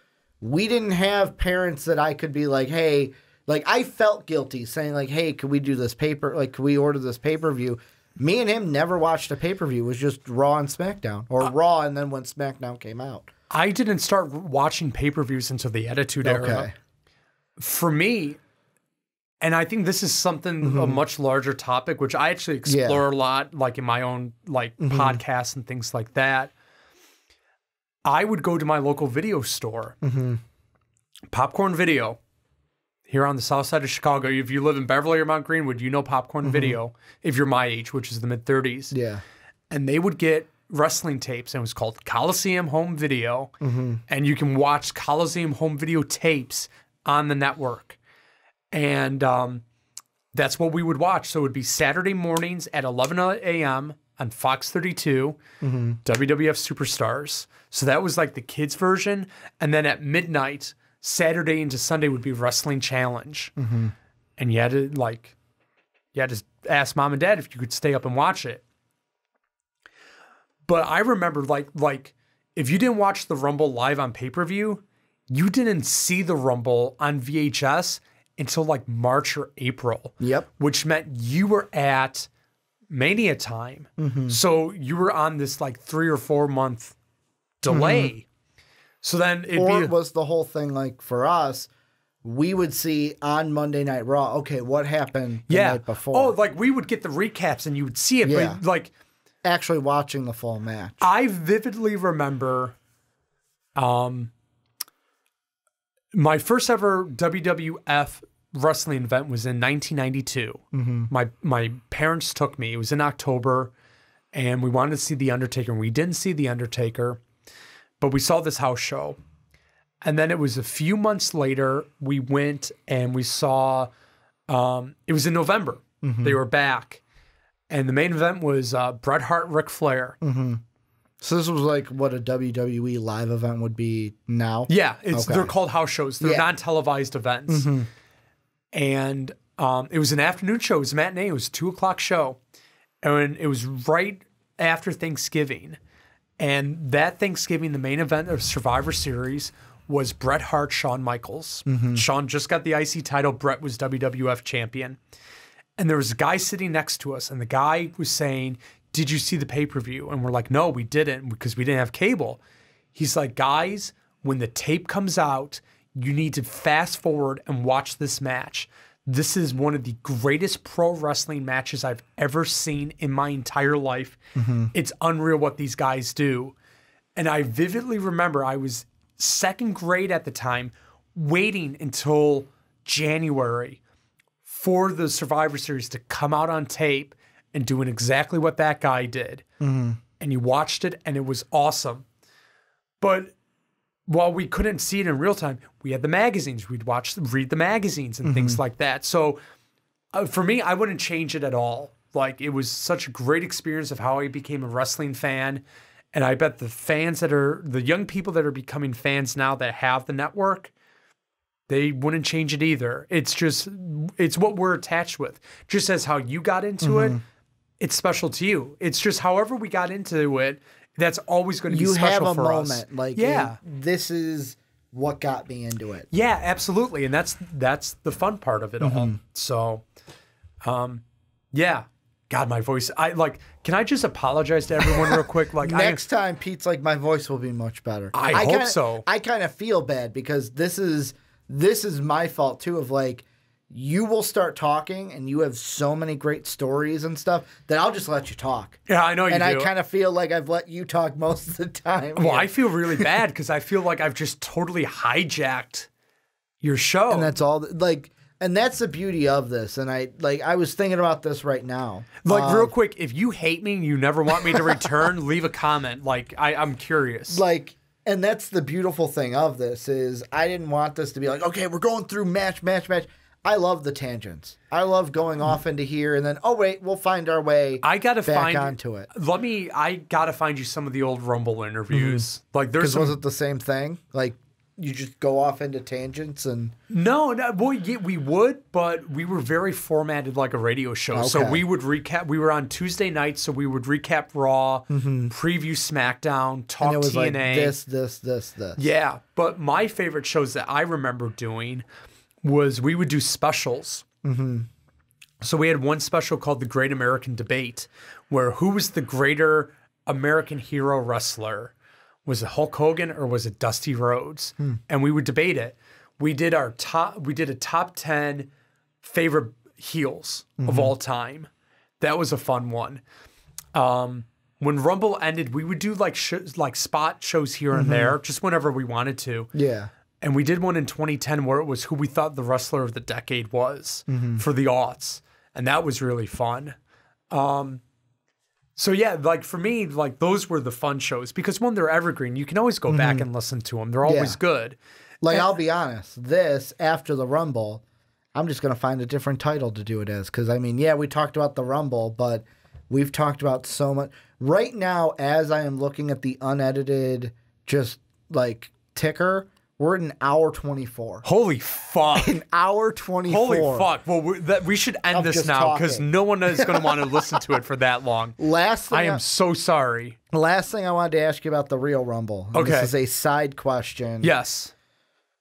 S2: We didn't have parents that I could be like, hey, like I felt guilty saying like, hey, could we do this could we order this pay-per-view? Me and him never watched a pay-per-view. It was just Raw and SmackDown, or Raw and then when SmackDown came out.
S3: I didn't start watching pay-per-views until the Attitude Era. For me, and I think this is something, a much larger topic, which I actually explore a lot, like in my own like podcasts and things like that. I would go to my local video store, Popcorn Video, here on the south side of Chicago. If you live in Beverly or Mount Greenwood, you know Popcorn Video, if you're my age, which is the mid-30s.
S2: Yeah. And
S3: they would get wrestling tapes, and it was called Coliseum Home Video. And you can watch Coliseum Home Video tapes on the network. And that's what we would watch. So it would be Saturday mornings at 11 a.m. on Fox 32, WWF Superstars. So that was like the kids' version. And then at midnight, Saturday into Sunday would be Wrestling Challenge. And you had to ask mom and dad if you could stay up and watch it. But I remember like if you didn't watch the Rumble live on pay-per-view, you didn't see the Rumble on VHS until like March or April.
S2: Yep.
S3: Which meant you were at Mania time. So you were on this like 3 or 4 month delay. So then
S2: it was the whole thing like for us, we would see on Monday Night Raw, okay, what happened the night before?
S3: Oh, like we would get the recaps and you would see it, but like
S2: actually watching the full match.
S3: I vividly remember my first ever WWF wrestling event was in 1992. My parents took me. It was in October, and we wanted to see The Undertaker. And we didn't see The Undertaker, but we saw this house show. And then it was a few months later, we went and we saw, it was in November. They were back. And the main event was Bret Hart, Ric Flair.
S2: So this was like what a WWE live event would be now?
S3: Yeah, they're called house shows. They're non-televised events. And it was an afternoon show. It was a matinee. It was a 2 o'clock show. And it was right after Thanksgiving. And that Thanksgiving, the main event of Survivor Series was Bret Hart, Shawn Michaels. Shawn just got the IC title. Bret was WWF champion. And there was a guy sitting next to us, and the guy was saying, did you see the pay-per-view? And we're like, no, we didn't, because we didn't have cable. He's like, guys, when the tape comes out, you need to fast forward and watch this match. This is one of the greatest pro wrestling matches I've ever seen in my entire life. It's unreal what these guys do. And I vividly remember I was second grade at the time, waiting until January for the Survivor Series to come out on tape and doing exactly what that guy did. And you watched it, and it was awesome. But while we couldn't see it in real time, we had the magazines. We'd read the magazines and things like that. So for me, I wouldn't change it at all. Like, it was such a great experience of how I became a wrestling fan. And I bet the young people that are becoming fans now that have the network, they wouldn't change it either. It's what we're attached with. Just as how you got into it, it's special to you. It's just however we got into it, that's always going to be special for us. You have a moment.
S2: Like, this is what got me into it.
S3: Yeah, absolutely. And that's the fun part of it all. So, yeah. God, my voice. Can I just apologize to everyone real quick? Like
S2: Next time, Pete's like, my voice will be much better.
S3: I hope so.
S2: I kind of feel bad because this is my fault too. Of like, you will start talking and you have so many great stories and stuff that I'll just let you talk.
S3: Yeah, I know you do.
S2: And I kind of feel like I've let you talk most of the time.
S3: Well, I feel really bad because I feel like I've just totally hijacked your show.
S2: And that's all. And that's the beauty of this. And I was thinking about this right now.
S3: Real quick, if you hate me and you never want me to return, leave a comment. I'm curious.
S2: And that's the beautiful thing of this is I didn't want this to be like, okay, we're going through match. I love the tangents. I love going off into here and then, oh wait, we'll find our way back onto it.
S3: I gotta find you some of the old Rumble interviews.
S2: Was it the same thing? You just go off into tangents and...
S3: No, we would, but we were very formatted like a radio show. Okay. So we would recap. We were on Tuesday nights, so we would recap Raw, preview SmackDown, talk
S2: and it was
S3: TNA.
S2: This.
S3: Yeah, but my favorite shows that I remember doing was we would do specials. So we had one special called The Great American Debate, where who was the greater American hero wrestler? Was it Hulk Hogan or was it Dusty Rhodes? And we would debate it. We did a top 10 favorite heels of all time. That was a fun one. When Rumble ended, we would do spot shows here and there, just whenever we wanted to.
S2: Yeah.
S3: And we did one in 2010 where it was who we thought the wrestler of the decade was for the aughts. And that was really fun. So yeah, for me, those were the fun shows because when they're evergreen, you can always go back and listen to them. They're always good.
S2: I'll be honest, after the Rumble, I'm just going to find a different title to do it as. Because, we talked about the Rumble, but we've talked about so much. Right now, as I am looking at the unedited, ticker, we're at an hour 24.
S3: Holy fuck.
S2: An hour 24.
S3: Holy fuck. Well, we should end this now because no one is going to want to listen to it for that long. I am so sorry.
S2: Last thing I wanted to ask you about the real Rumble. Okay. This is a side question.
S3: Yes.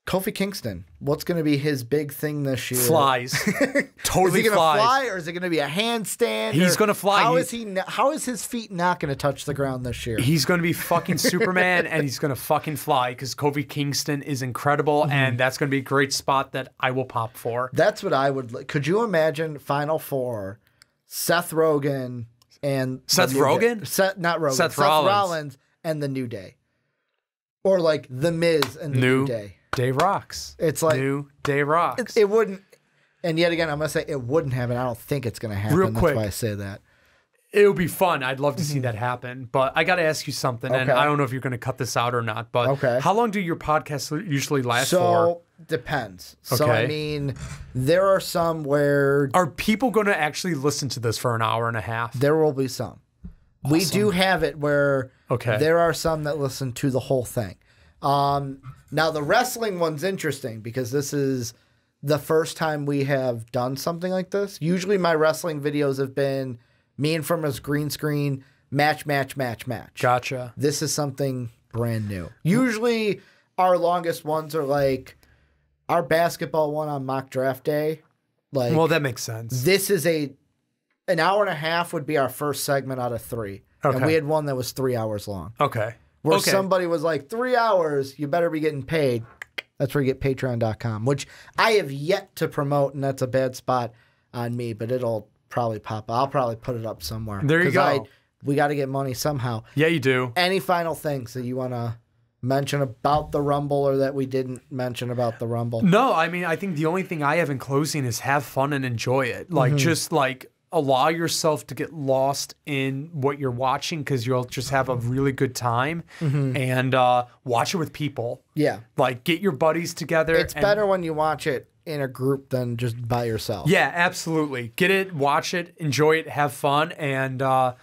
S2: Kofi Kingston, what's going to be his big thing this year?
S3: Flies. Totally
S2: is he going to fly or is it going to be a handstand?
S3: He's going to fly.
S2: How is his feet not going to touch the ground this year?
S3: He's going to be fucking Superman and he's going to fucking fly because Kofi Kingston is incredible and that's going to be a great spot that I will pop for.
S2: That's what I would... Could you imagine Final Four, Seth Rollins and...
S3: Seth Rollins
S2: and the New Day. Or The Miz and the New Day.
S3: Day rocks.
S2: It's
S3: New Day rocks.
S2: It wouldn't, and yet again, I'm going to say it wouldn't happen. I don't think it's going to happen.
S3: Real quick.
S2: That's why I say that.
S3: It would be fun. I'd love to see that happen. But I got to ask you something, and I don't know if you're going to cut this out or not, but how long do your podcasts usually last for?
S2: Depends. So, there are some where...
S3: Are people going to actually listen to this for an hour and a half?
S2: There will be some. Awesome. We do have it where there are some that listen to the whole thing. Now, the wrestling one's interesting because this is the first time we have done something like this. Usually my wrestling videos have been me in front of a green screen, match.
S3: Gotcha.
S2: This is something brand new. Usually our longest ones are our basketball one on mock draft day.
S3: Well, that makes sense.
S2: This is an hour and a half would be our first segment out of 3. Okay. And we had one that was 3 hours long.
S3: Okay.
S2: Where somebody was like, 3 hours, you better be getting paid. That's where you get patreon.com, which I have yet to promote, and that's a bad spot on me, but it'll probably pop. I'll probably put it up somewhere.
S3: There you go.
S2: We got to get money somehow.
S3: Yeah, you do.
S2: Any final things that you want to mention about the Rumble or that we didn't mention about the Rumble?
S3: No, I think the only thing I have in closing is have fun and enjoy it. Allow yourself to get lost in what you're watching because you'll just have a really good time and watch it with people.
S2: Yeah.
S3: Get your buddies together.
S2: It's better when you watch it in a group than just by yourself.
S3: Yeah, absolutely. Get it, watch it, enjoy it, have fun, and the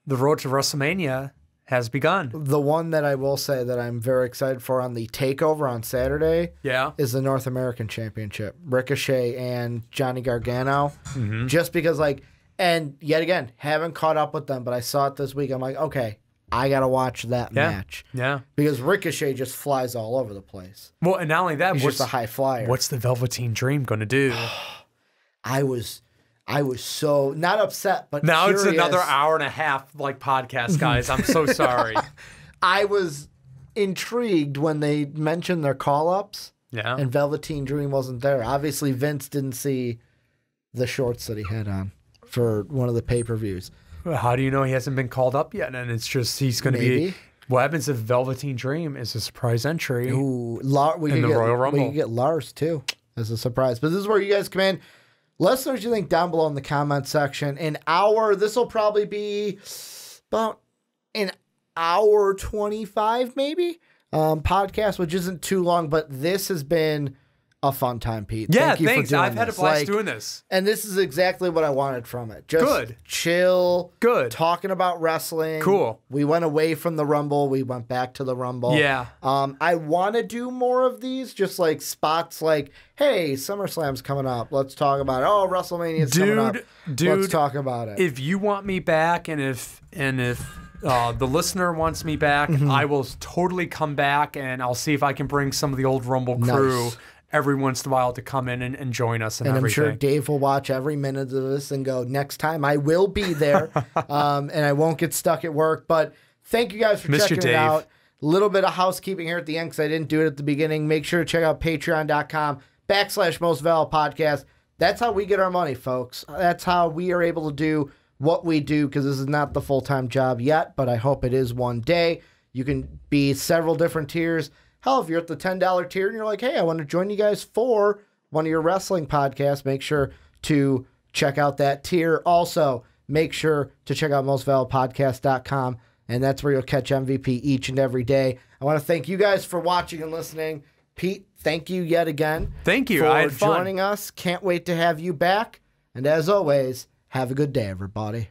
S3: road to WrestleMania has begun.
S2: The one that I will say that I'm very excited for on the takeover on Saturday is the North American Championship. Ricochet and Johnny Gargano. Just because and yet again, haven't caught up with them, but I saw it this week. I'm like, okay, I got to watch that match.
S3: Yeah.
S2: Because Ricochet just flies all over the place.
S3: Well, and not only that,
S2: He's just a high flyer.
S3: What's the Velveteen Dream going to do?
S2: I was so not upset, but
S3: now
S2: curious.
S3: It's another hour and a half like podcast, guys. I'm so sorry.
S2: I was intrigued when they mentioned their call-ups.
S3: Yeah.
S2: And Velveteen Dream wasn't there. Obviously, Vince didn't see the shorts that he had on for one of the pay-per-views.
S3: Well, how do you know he hasn't been called up yet? And it's just he's going to be. What happens if Velveteen Dream is a surprise entry
S2: in the
S3: Royal Rumble?
S2: We could get Lars, too, as a surprise. But this is where you guys come in. Let us know what you think down below in the comment section. This will probably be about an hour 25, maybe, podcast, which isn't too long, but this has been a fun time, Pete.
S3: Yeah,
S2: Thank you
S3: thanks.
S2: for doing
S3: I've had a blast doing this.
S2: And this is exactly what I wanted from it. Just
S3: good.
S2: Chill.
S3: Good.
S2: Talking about wrestling.
S3: Cool.
S2: We went away from the Rumble. We went back to the Rumble.
S3: Yeah.
S2: I want to do more of these, just like spots like, hey, SummerSlam's coming up. Let's talk about it. Oh, WrestleMania's coming up. Let's talk about it.
S3: If you want me back and if the listener wants me back, I will totally come back and I'll see if I can bring some of the old Rumble crew every once in a while to come in and join us and everything.
S2: I'm sure Dave will watch every minute of this and go, next time I will be there and I won't get stuck at work. But thank you guys for checking it out. A little bit of housekeeping here at the end because I didn't do it at the beginning. Make sure to check out patreon.com/mostvaluablepodcast. That's how we get our money, folks. That's how we are able to do what we do, because this is not the full-time job yet, but I hope it is one day. You can be several different tiers. Hell, if you're at the $10 tier and you're like, hey, I want to join you guys for one of your wrestling podcasts, make sure to check out that tier. Also, make sure to check out mostvaluablepodcast.com, and that's where you'll catch MVP each and every day. I want to thank you guys for watching and listening. Pete, thank you yet again.
S3: Thank you.
S2: For joining us. Can't wait to have you back. And as always, have a good day, everybody.